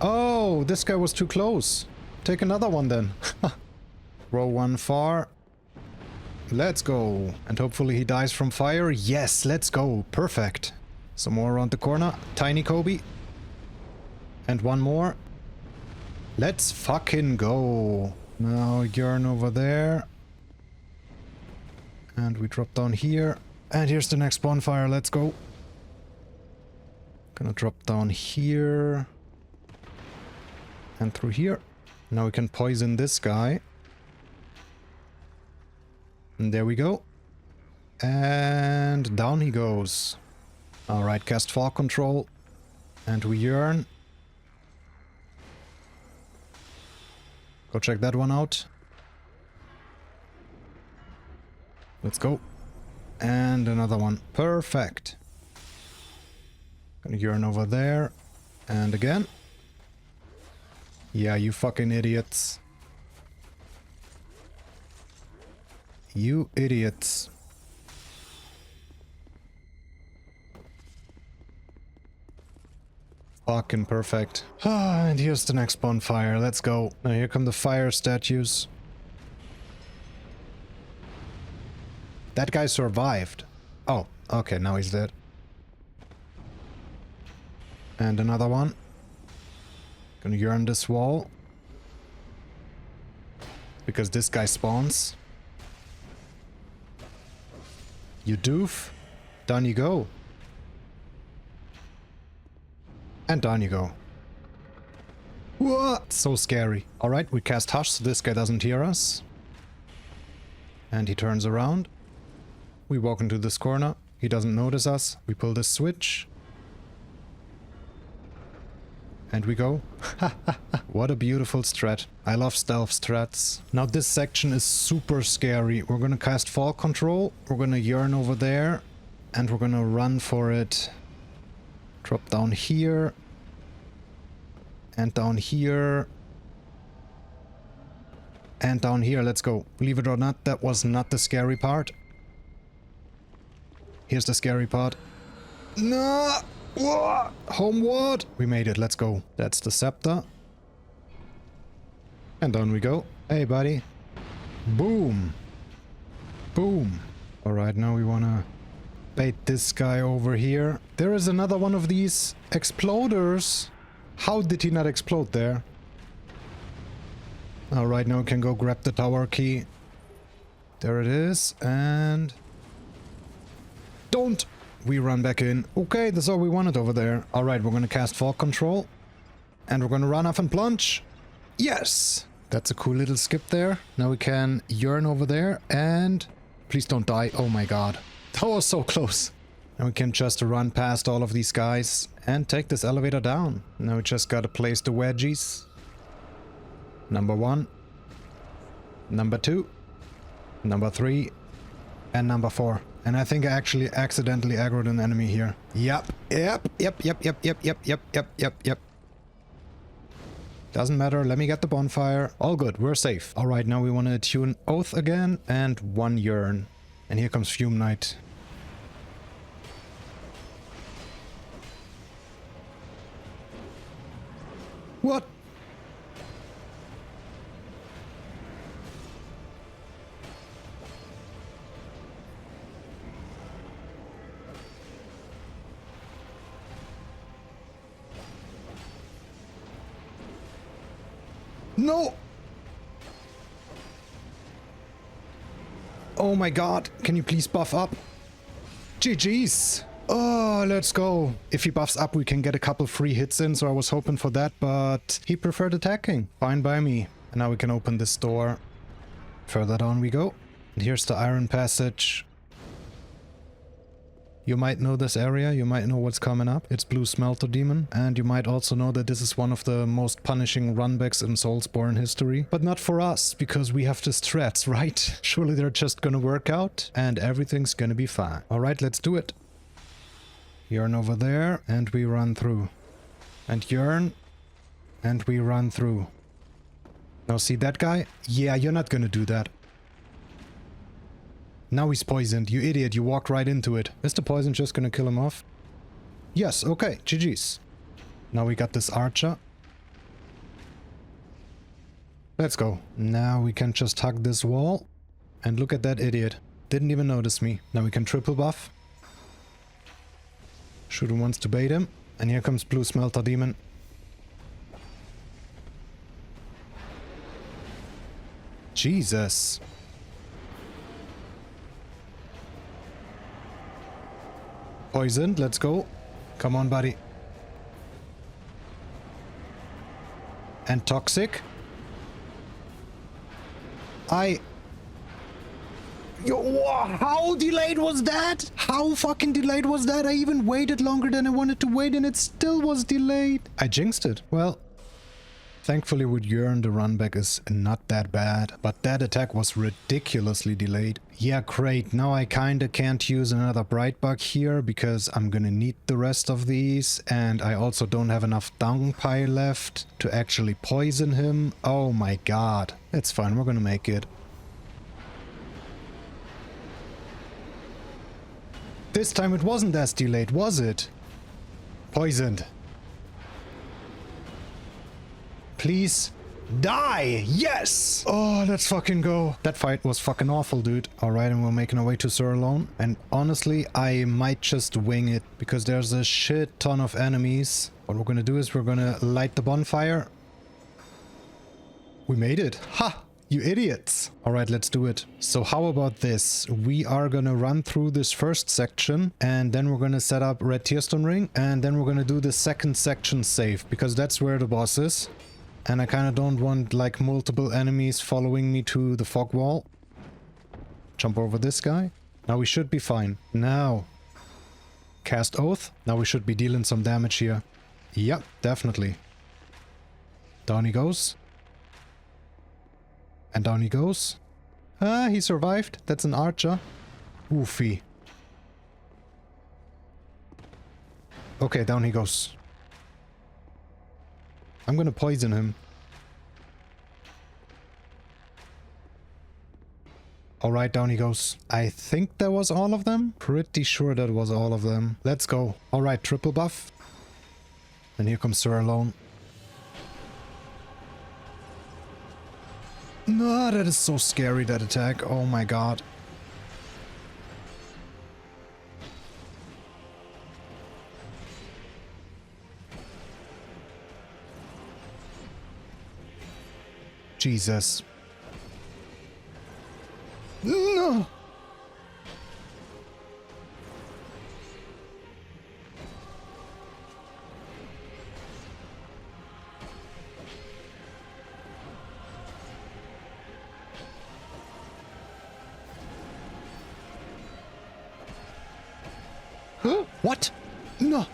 Oh, this guy was too close. Take another one then. Throw one far. Let's go. And hopefully he dies from fire. Yes, let's go. Perfect. Some more around the corner. Tiny Kobe. And one more. Let's fucking go. Now Yearn over there. And we drop down here. And here's the next bonfire. Let's go. Gonna drop down here. And through here. Now we can poison this guy. And there we go. And down he goes. Alright, cast Fall Control. And we Yearn. Go check that one out. Let's go. And another one. Perfect. Gonna Yearn over there. And again. Yeah, you fucking idiots. You idiots. Fucking perfect. Ah, and here's the next bonfire. Let's go. Now here come the fire statues. That guy survived. Oh, okay, now he's dead. And another one. Gonna Yearn this wall. Because this guy spawns. You doof. Down you go. And down you go. Whoa, so scary. Alright, we cast Hush so this guy doesn't hear us. And he turns around. We walk into this corner. He doesn't notice us. We pull this switch. And we go. What a beautiful strat. I love stealth strats. Now this section is super scary. We're gonna cast Fall Control. We're gonna yearn over there. And we're gonna run for it. Drop down here. And down here. And down here. Let's go. Believe it or not, that was not the scary part. Here's the scary part. No! Whoa! Homeward! We made it. Let's go. That's the scepter. And down we go. Hey, buddy. Boom. Boom. Alright, now we wanna bait this guy over here. There is another one of these exploders. How did he not explode there? Alright, now we can go grab the tower key. There it is, and... Don't! We run back in. Okay, that's all we wanted over there. Alright, we're gonna cast Fall Control. And we're gonna run off and plunge. Yes! That's a cool little skip there. Now we can yearn over there and... Please don't die. Oh my god. That was so close. And we can just run past all of these guys and take this elevator down. Now we just gotta place the wedgies. Number 1. Number 2. Number 3. And number 4. And I think I actually accidentally aggroed an enemy here. Yep. Doesn't matter. Let me get the bonfire. All good. We're safe. Alright, now we want to tune Oath again and 1 yearn. And here comes Fume Knight. What? No! Oh my god, can you please buff up? GG's! Oh, let's go. If he buffs up, we can get a couple free hits in, so I was hoping for that, but he preferred attacking. Fine by me. And now we can open this door. Further down we go. And here's the iron passage. You might know this area, you might know what's coming up. It's Blue Smelter Demon, and you might also know that this is one of the most punishing runbacks in Soulsborne history. But not for us, because we have the strats, right? Surely they're just gonna work out, and everything's gonna be fine. Alright, let's do it. Yearn over there, and we run through. And yearn, and we run through. Now see that guy? Yeah, you're not gonna do that. Now he's poisoned, you idiot, you walked right into it. Is the poison just gonna kill him off? Yes, okay, GG's. Now we got this archer. Let's go. Now we can just hug this wall. And look at that idiot. Didn't even notice me. Now we can triple buff. Shooter wants to bait him. And here comes Blue Smelter Demon. Jesus. Poisoned, let's go. Come on, buddy. And toxic. How delayed was that? How fucking delayed was that? I even waited longer than I wanted to wait and it still was delayed. I jinxed it. Well, thankfully with Yearn the runback is not that bad, but that attack was ridiculously delayed. Yeah, great. Now I kinda can't use another Bright Bug here because I'm gonna need the rest of these, and I also don't have enough dung pile left to actually poison him. Oh my god. It's fine, we're gonna make it. This time it wasn't as delayed, was it? Poisoned. Please die! Yes! Oh, let's fucking go. That fight was fucking awful, dude. Alright, and we're making our way to Sir Alone. And honestly, I might just wing it, because there's a shit ton of enemies. What we're gonna do is we're gonna light the bonfire. We made it. Ha! You idiots! Alright, let's do it. So how about this? We are gonna run through this first section, and then we're gonna set up Red Tearstone Ring, and then we're gonna do the second section safe, because that's where the boss is. And I kind of don't want like multiple enemies following me to the fog wall. Jump over this guy. Now we should be fine. Now. Cast Oath. Now we should be dealing some damage here. Yep, definitely. Down he goes. And down he goes. Ah, he survived. That's an archer. Oofy. Okay, down he goes. I'm gonna poison him. Alright, down he goes. I think that was all of them. Pretty sure that was all of them. Let's go. Alright, triple buff. And here comes Sir Alone. No, that is so scary, that attack. Oh my god. Jesus. No! What? No!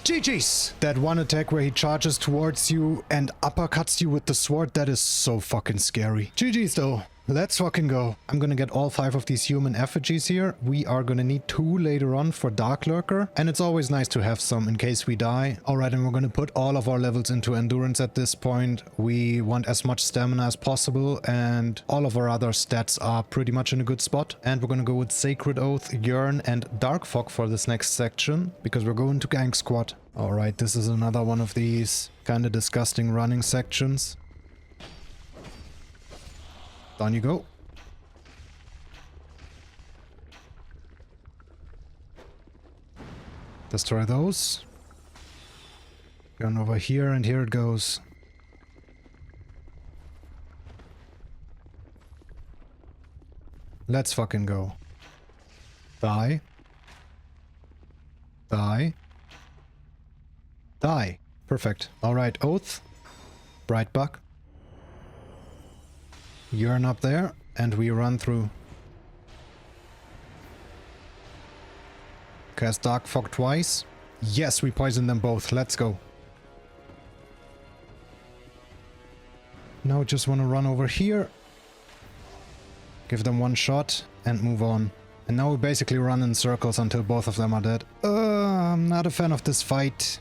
GG's! That one attack where he charges towards you and uppercuts you with the sword, that is so fucking scary. GG's though. Let's fucking go. I'm gonna get all 5 of these human effigies here. We are gonna need 2 later on for Dark Lurker. And it's always nice to have some in case we die. Alright, and we're gonna put all of our levels into endurance at this point. We want as much stamina as possible. And all of our other stats are pretty much in a good spot. And we're gonna go with Sacred Oath, Yearn and Dark Fog for this next section. Because we're going to Gang Squad. Alright, this is another one of these kind of disgusting running sections. Down you go. Destroy those. Going over here and here it goes. Let's fucking go. Die. Die. Die. Perfect. Alright, Oath. Bright Buck. Yearn up there, and we run through. Cast Dark Fog twice. Yes, we poison them both. Let's go. Now just want to run over here. Give them one shot and move on. And now we basically run in circles until both of them are dead. I'm not a fan of this fight.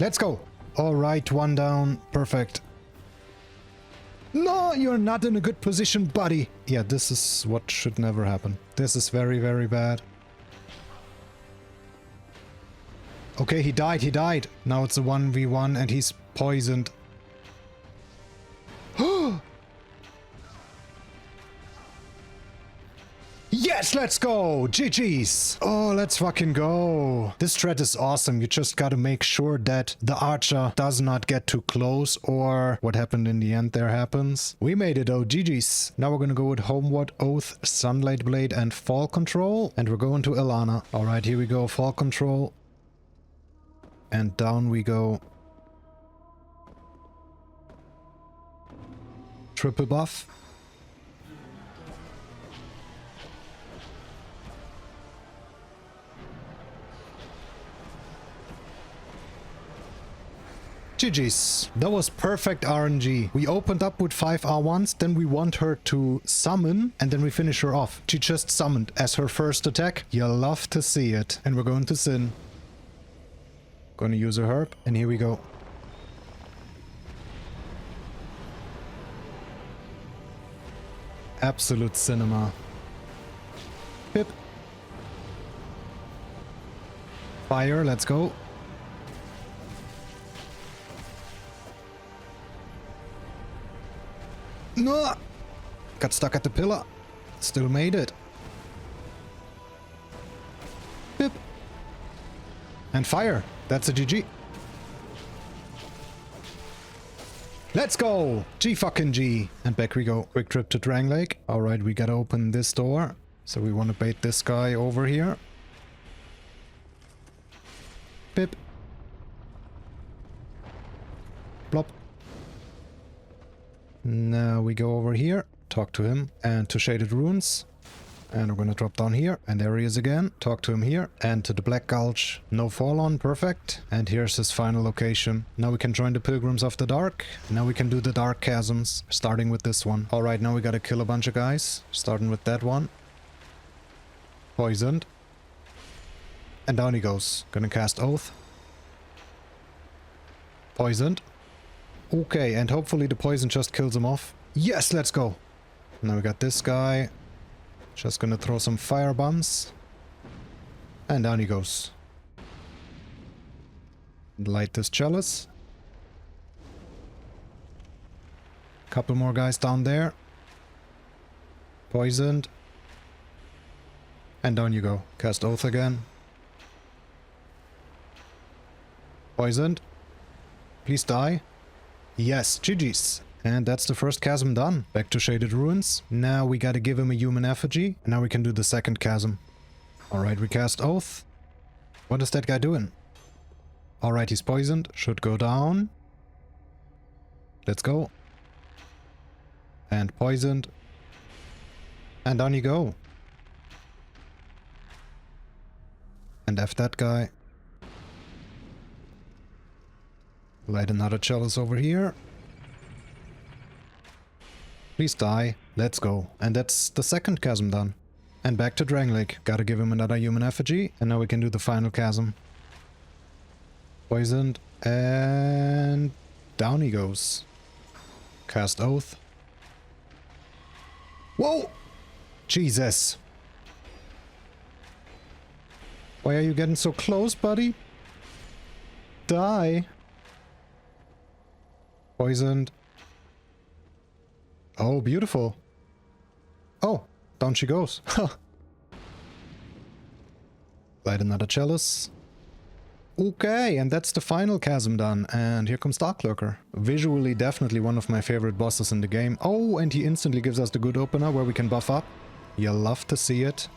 Let's go. Alright, one down. Perfect. No, you're not in a good position, buddy. Yeah, this is what should never happen. This is very, very bad. Okay, he died, he died. Now it's a 1v1 and he's poisoned. Yes, let's go! GG's! Oh, let's fucking go! This strat is awesome. You just gotta make sure that the archer does not get too close, or what happened in the end there happens. We made it, oh, GG's. Now we're gonna go with Homeward Oath, Sunlight Blade and Fall Control. And we're going to Ilana. Alright, here we go. Fall Control. And down we go. Triple buff. GG's. That was perfect RNG. We opened up with 5 R1s, then we want her to summon, and then we finish her off. She just summoned as her first attack. You'll love to see it. And we're going to Sin. Gonna use a herb, and here we go. Absolute cinema. Pip. Fire, let's go. No! Got stuck at the pillar. Still made it. Pip. And fire. That's a GG. Let's go! G fucking G. And back we go. Quick trip to Drangleic. Alright, we gotta open this door. So we want to bait this guy over here. Pip. Blop. Now we go over here, talk to him, and to Shaded Ruins. And we're gonna drop down here, and there he is again. Talk to him here, and to the Black Gulch. No fall on, perfect. And here's his final location. Now we can join the Pilgrims of the Dark. Now we can do the Dark Chasms, starting with this one. Alright, now we gotta kill a bunch of guys, starting with that one. Poisoned. And down he goes. Gonna cast Oath. Poisoned. Okay, and hopefully the poison just kills him off. Yes, let's go! Now we got this guy. Just gonna throw some fire bombs. And down he goes. Light this chalice. Couple more guys down there. Poisoned. And down you go. Cast Oath again. Poisoned. Please die. Yes, GG's. And that's the first chasm done. Back to Shaded Ruins. Now we gotta give him a human effigy. And now we can do the second chasm. Alright, we cast Oath. What is that guy doing? Alright, he's poisoned. Should go down. Let's go. And poisoned. And down you go. And F that guy. Light another chalice over here. Please die. Let's go. And that's the second chasm done. And back to Drangleic. Gotta give him another human effigy. And now we can do the final chasm. Poisoned. And down he goes. Cast Oath. Whoa! Jesus. Why are you getting so close, buddy? Die. Poisoned. Oh, beautiful. Oh, down she goes. Light another chalice. Okay, and that's the final chasm done. And here comes Darklurker. Visually, definitely one of my favorite bosses in the game. Oh, and he instantly gives us the good opener where we can buff up. You'll love to see it.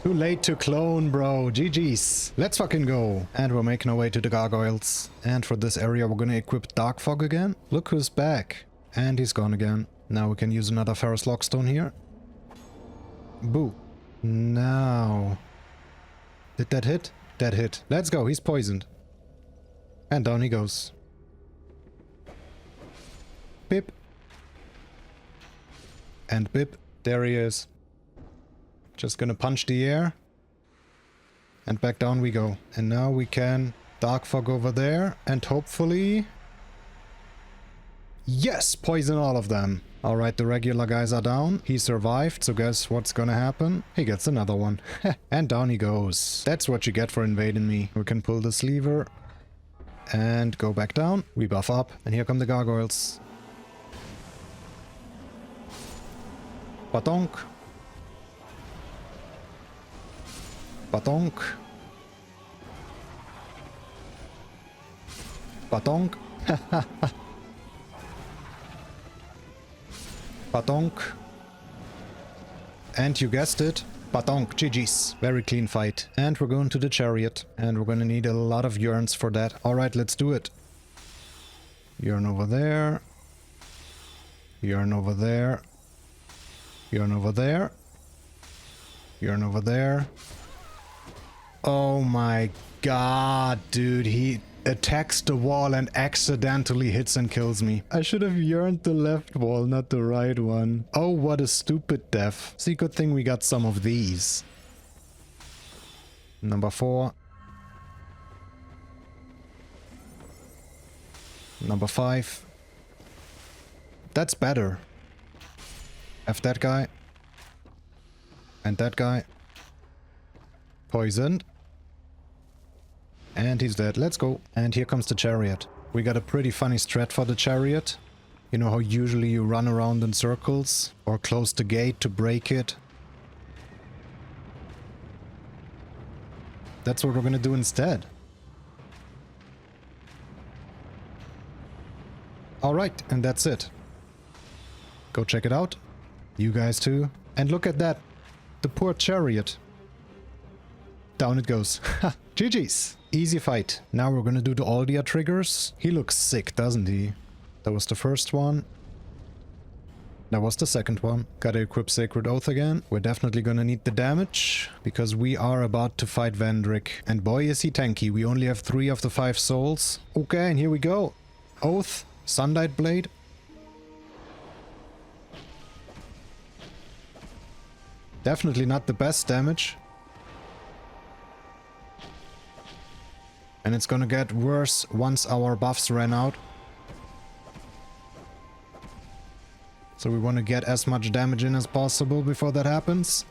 Too late to clone, bro. GG's. Let's fucking go. And we're making our way to the Gargoyles. And for this area, we're gonna equip Dark Fog again. Look who's back. And he's gone again. Now we can use another Ferrous Lockstone here. Boo. Now. Did that hit? That hit. Let's go. He's poisoned. And down he goes. Bip. And bip. There he is. Just gonna punch the air. And back down we go. And now we can Dark Fog over there. And hopefully... Yes! Poison all of them. Alright, the regular guys are down. He survived, so guess what's gonna happen? He gets another one. And down he goes. That's what you get for invading me. We can pull this lever. And go back down. We buff up. And here come the Gargoyles. Batonk. Batonk. Batonk. Batonk. And you guessed it. Batonk. GG's. Very clean fight. And we're going to the chariot. And we're gonna need a lot of yearns for that. Alright, let's do it. Yearn over there. Yearn over there. Yearn over there. Yearn over there. Oh my god, dude, he attacks the wall and accidentally hits and kills me. I should have yearned the left wall, not the right one. Oh, what a stupid death. See, good thing we got some of these. Number 4. Number 5. That's better. F that guy. And that guy. Poisoned. And he's dead. Let's go. And here comes the chariot. We got a pretty funny strat for the chariot. You know how usually you run around in circles or close the gate to break it? That's what we're gonna do instead. Alright, and that's it. Go check it out. You guys too. And look at that. The poor chariot. Down it goes. Ha! GG's. Easy fight. Now we're gonna do the Aldia triggers. He looks sick, doesn't he? That was the first one. That was the second one. Gotta equip Sacred Oath again. We're definitely gonna need the damage, because we are about to fight Vendrick. And boy is he tanky. We only have 3 of the 5 souls. Okay, and here we go. Oath. Sunlight Blade. Definitely not the best damage. And it's gonna get worse once our buffs ran out. So we want to get as much damage in as possible before that happens.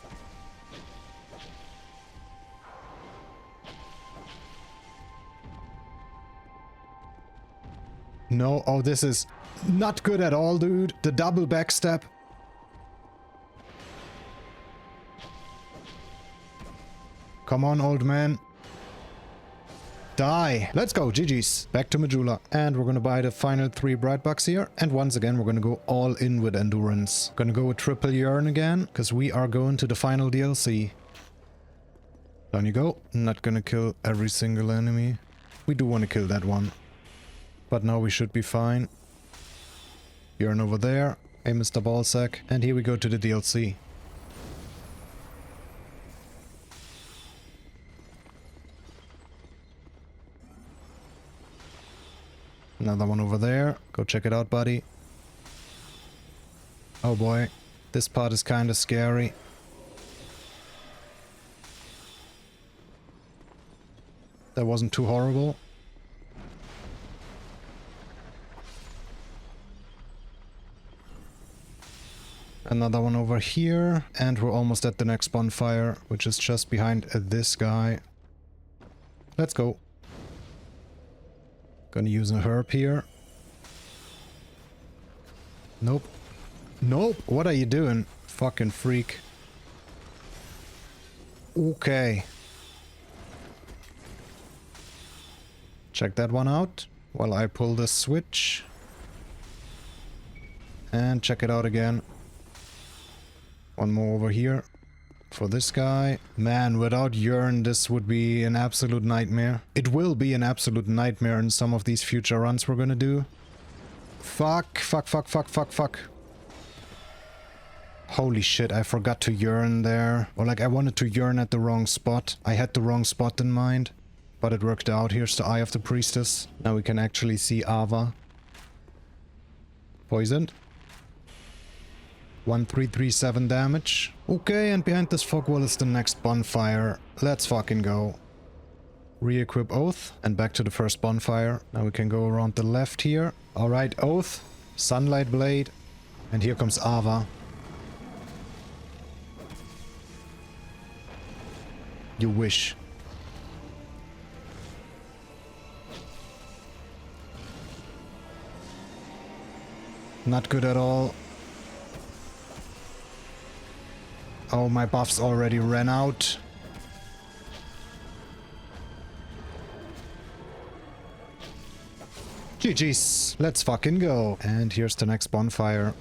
No, oh, this is not good at all, dude. The double backstab. Come on, old man. Die. Let's go, GG's. Back to Majula. And we're gonna buy the final 3 bright bucks here. And once again, we're gonna go all in with endurance. Gonna go with triple yearn again, because we are going to the final DLC. Down you go. Not gonna kill every single enemy. We do want to kill that one. But now we should be fine. Yearn over there. Hey, Mr. Ballsack. And here we go to the DLC. Another one over there. Go check it out, buddy. Oh boy. This part is kinda scary. That wasn't too horrible. Another one over here. And we're almost at the next bonfire, which is just behind this guy. Let's go. Gonna use a herb here. Nope. Nope! What are you doing? Fucking freak. Okay. Check that one out while I pull the switch. And check it out again. One more over here. For this guy. Man, without Yearn, this would be an absolute nightmare. It will be an absolute nightmare in some of these future runs we're gonna do. Fuck, fuck, fuck, fuck, fuck, fuck. Holy shit, I forgot to Yearn there. Or like, I wanted to Yearn at the wrong spot. I had the wrong spot in mind. But it worked out. Here's the Eye of the Priestess. Now we can actually see Ava. Poisoned. 1337 damage. Okay, and behind this fog wall is the next bonfire. Let's fucking go. Re-equip Oath and back to the first bonfire. Now we can go around the left here. Alright, Oath, Sunlight Blade, and here comes Ava. You wish. Not good at all. Oh, my buffs already ran out. GG's. Let's fucking go. And here's the next bonfire.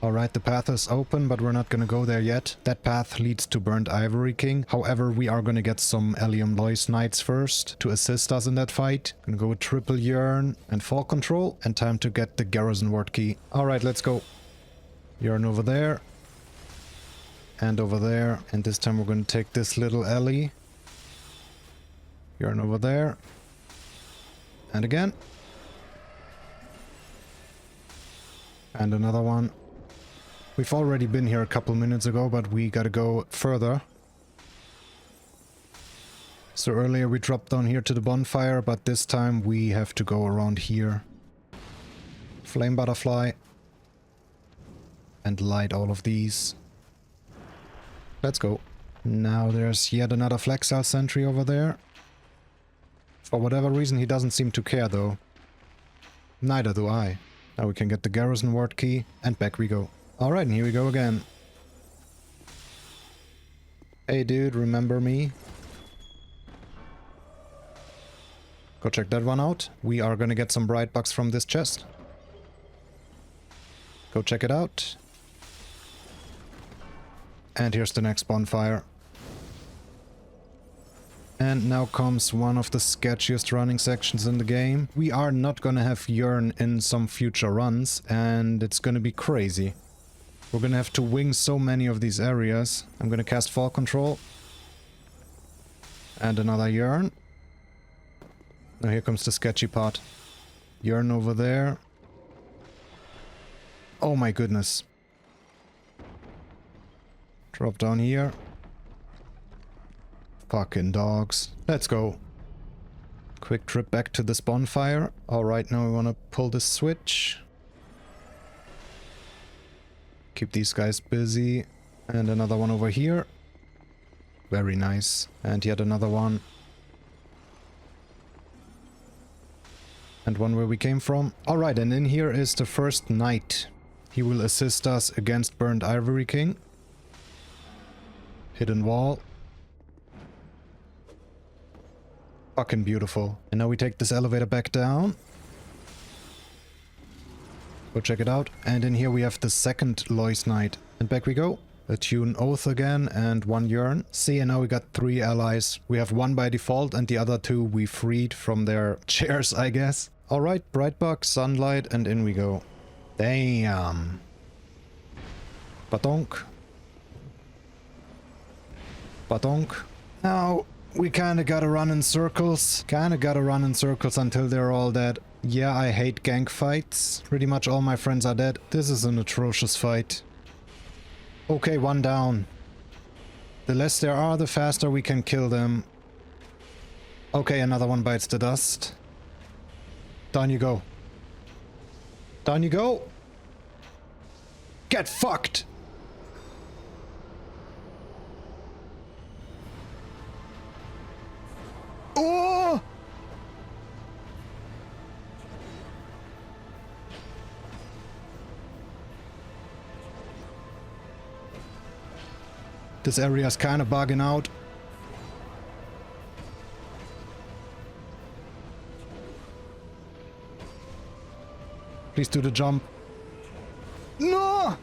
Alright, the path is open, but we're not gonna go there yet. That path leads to Burnt Ivory King. However, we are gonna get some Allium Lois Knights first to assist us in that fight. Gonna go with triple Yearn and Fall Control, and time to get the Garrison Ward Key. Alright, let's go. Yearn over there. And over there. And this time we're gonna take this little alley. Yearn over there. And again. And another one. We've already been here a couple minutes ago, but we gotta go further. So earlier we dropped down here to the bonfire, but this time we have to go around here. Flame Butterfly. And light all of these. Let's go. Now there's yet another Flexile Sentry over there. For whatever reason he doesn't seem to care though. Neither do I. Now we can get the Garrison Ward Key, and back we go. Alright, and here we go again. Hey dude, remember me? Go check that one out. We are gonna get some bright bucks from this chest. Go check it out. And here's the next bonfire. And now comes one of the sketchiest running sections in the game. We are not gonna have Yearn in some future runs, and it's gonna be crazy. We're gonna have to wing so many of these areas. I'm gonna cast Fall Control. And another Yearn. Now here comes the sketchy part. Yearn over there. Oh my goodness. Drop down here. Fucking dogs. Let's go. Quick trip back to this bonfire. Alright, now we want to pull this switch. Keep these guys busy. And another one over here. Very nice. And yet another one. And one where we came from. Alright, and in here is the first knight. He will assist us against Burnt Ivory King. Hidden wall. Fucking beautiful. And now we take this elevator back down. Go check it out. And in here we have the second Lois Knight. And back we go. Attune Oath again and one Yearn. See, and now we got 3 allies. We have 1 by default and the other 2 we freed from their chairs, I guess. Alright, Brightbuck, Sunlight, and in we go. Damn. Badonk. Badonk. Now, we kinda gotta run in circles. Until they're all dead. Yeah, I hate gank fights. Pretty much all my friends are dead. This is an atrocious fight. Okay, 1 down. The less there are, the faster we can kill them. Okay, another one bites the dust. Down you go. Down you go. Get fucked! Oh! This area's kind of bugging out. Please do the jump. No!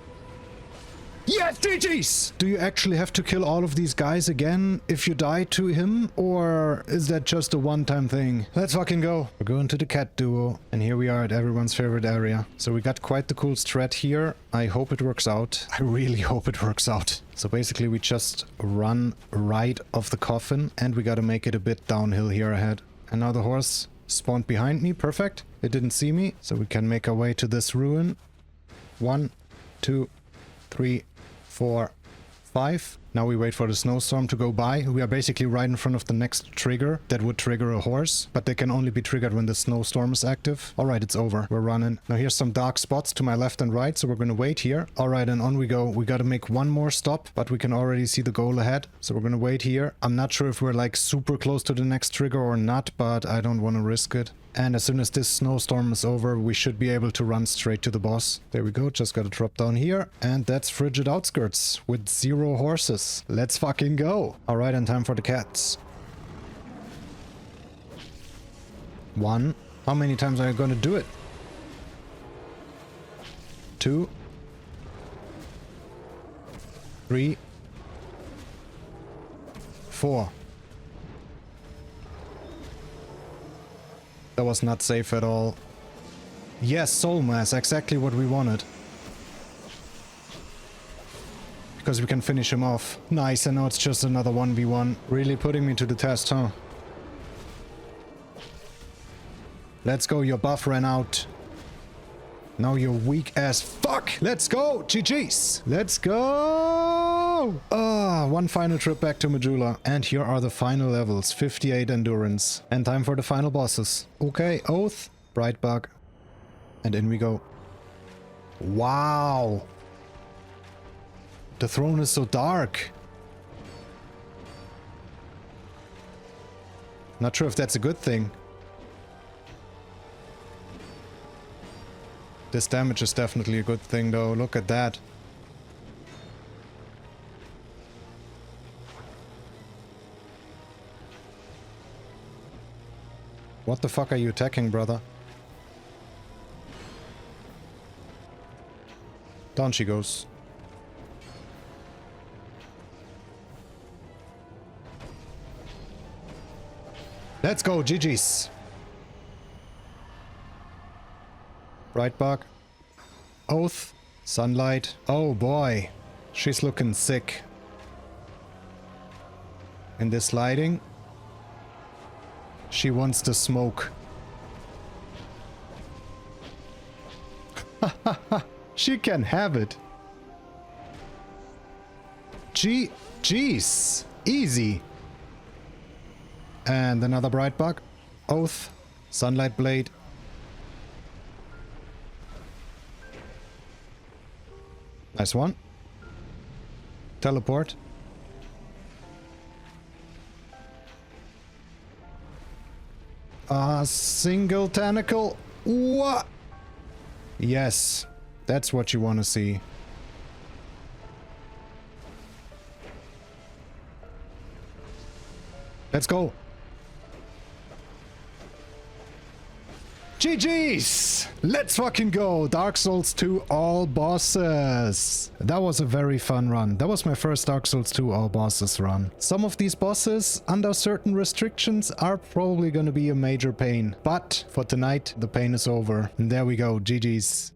Yes, GG's! Do you actually have to kill all of these guys again if you die to him? Or is that just a one-time thing? Let's fucking go. We're going to the cat duo. And here we are at everyone's favorite area. So we got quite the cool strat here. I hope it works out. I really hope it works out. So basically we just run right of the coffin. And we gotta make it a bit downhill here ahead. And now the horse spawned behind me. Perfect. It didn't see me. So we can make our way to this ruin. 1, 2, 3, 4, 5. Now we wait for the snowstorm to go by. We are basically right in front of the next trigger that would trigger a horse, but they can only be triggered when the snowstorm is active. Alright, it's over. We're running. Now here's some dark spots to my left and right, so we're gonna wait here. Alright, and on we go. We gotta make one more stop, but we can already see the goal ahead, so we're gonna wait here. I'm not sure if we're like super close to the next trigger or not, but I don't want to risk it. And as soon as this snowstorm is over, we should be able to run straight to the boss. There we go, just gotta drop down here. And that's Frigid Outskirts with 0 horses. Let's fucking go. Alright, and time for the cats. 1. How many times are you gonna do it? 2. 3. 4. That was not safe at all. Yes, soul mass, exactly what we wanted. Because we can finish him off. Nice, and now it's just another 1v1. Really putting me to the test, huh? Let's go, your buff ran out. Now you're weak as fuck. Let's go, GG's. Let's go. One final trip back to Majula. And here are the final levels, 58 endurance. And time for the final bosses. Okay, Oath, Brightbug. And in we go. Wow. The throne is so dark. Not sure if that's a good thing. This damage is definitely a good thing though, look at that. What the fuck are you attacking, brother? Down she goes. Let's go, GG's. Brightbug. Oath. Sunlight. Oh boy. She's looking sick. In this lighting. She wants the smoke. She can have it. Jeez. Easy. And another Brightbug. Oath. Sunlight Blade. Nice one. Teleport. Single tentacle. What? Yes. That's what you want to see. Let's go. GG's! Let's fucking go! Dark Souls 2 all bosses! That was a very fun run. That was my first Dark Souls 2 all bosses run. Some of these bosses, under certain restrictions, are probably gonna be a major pain. But for tonight, the pain is over. And there we go, GG's.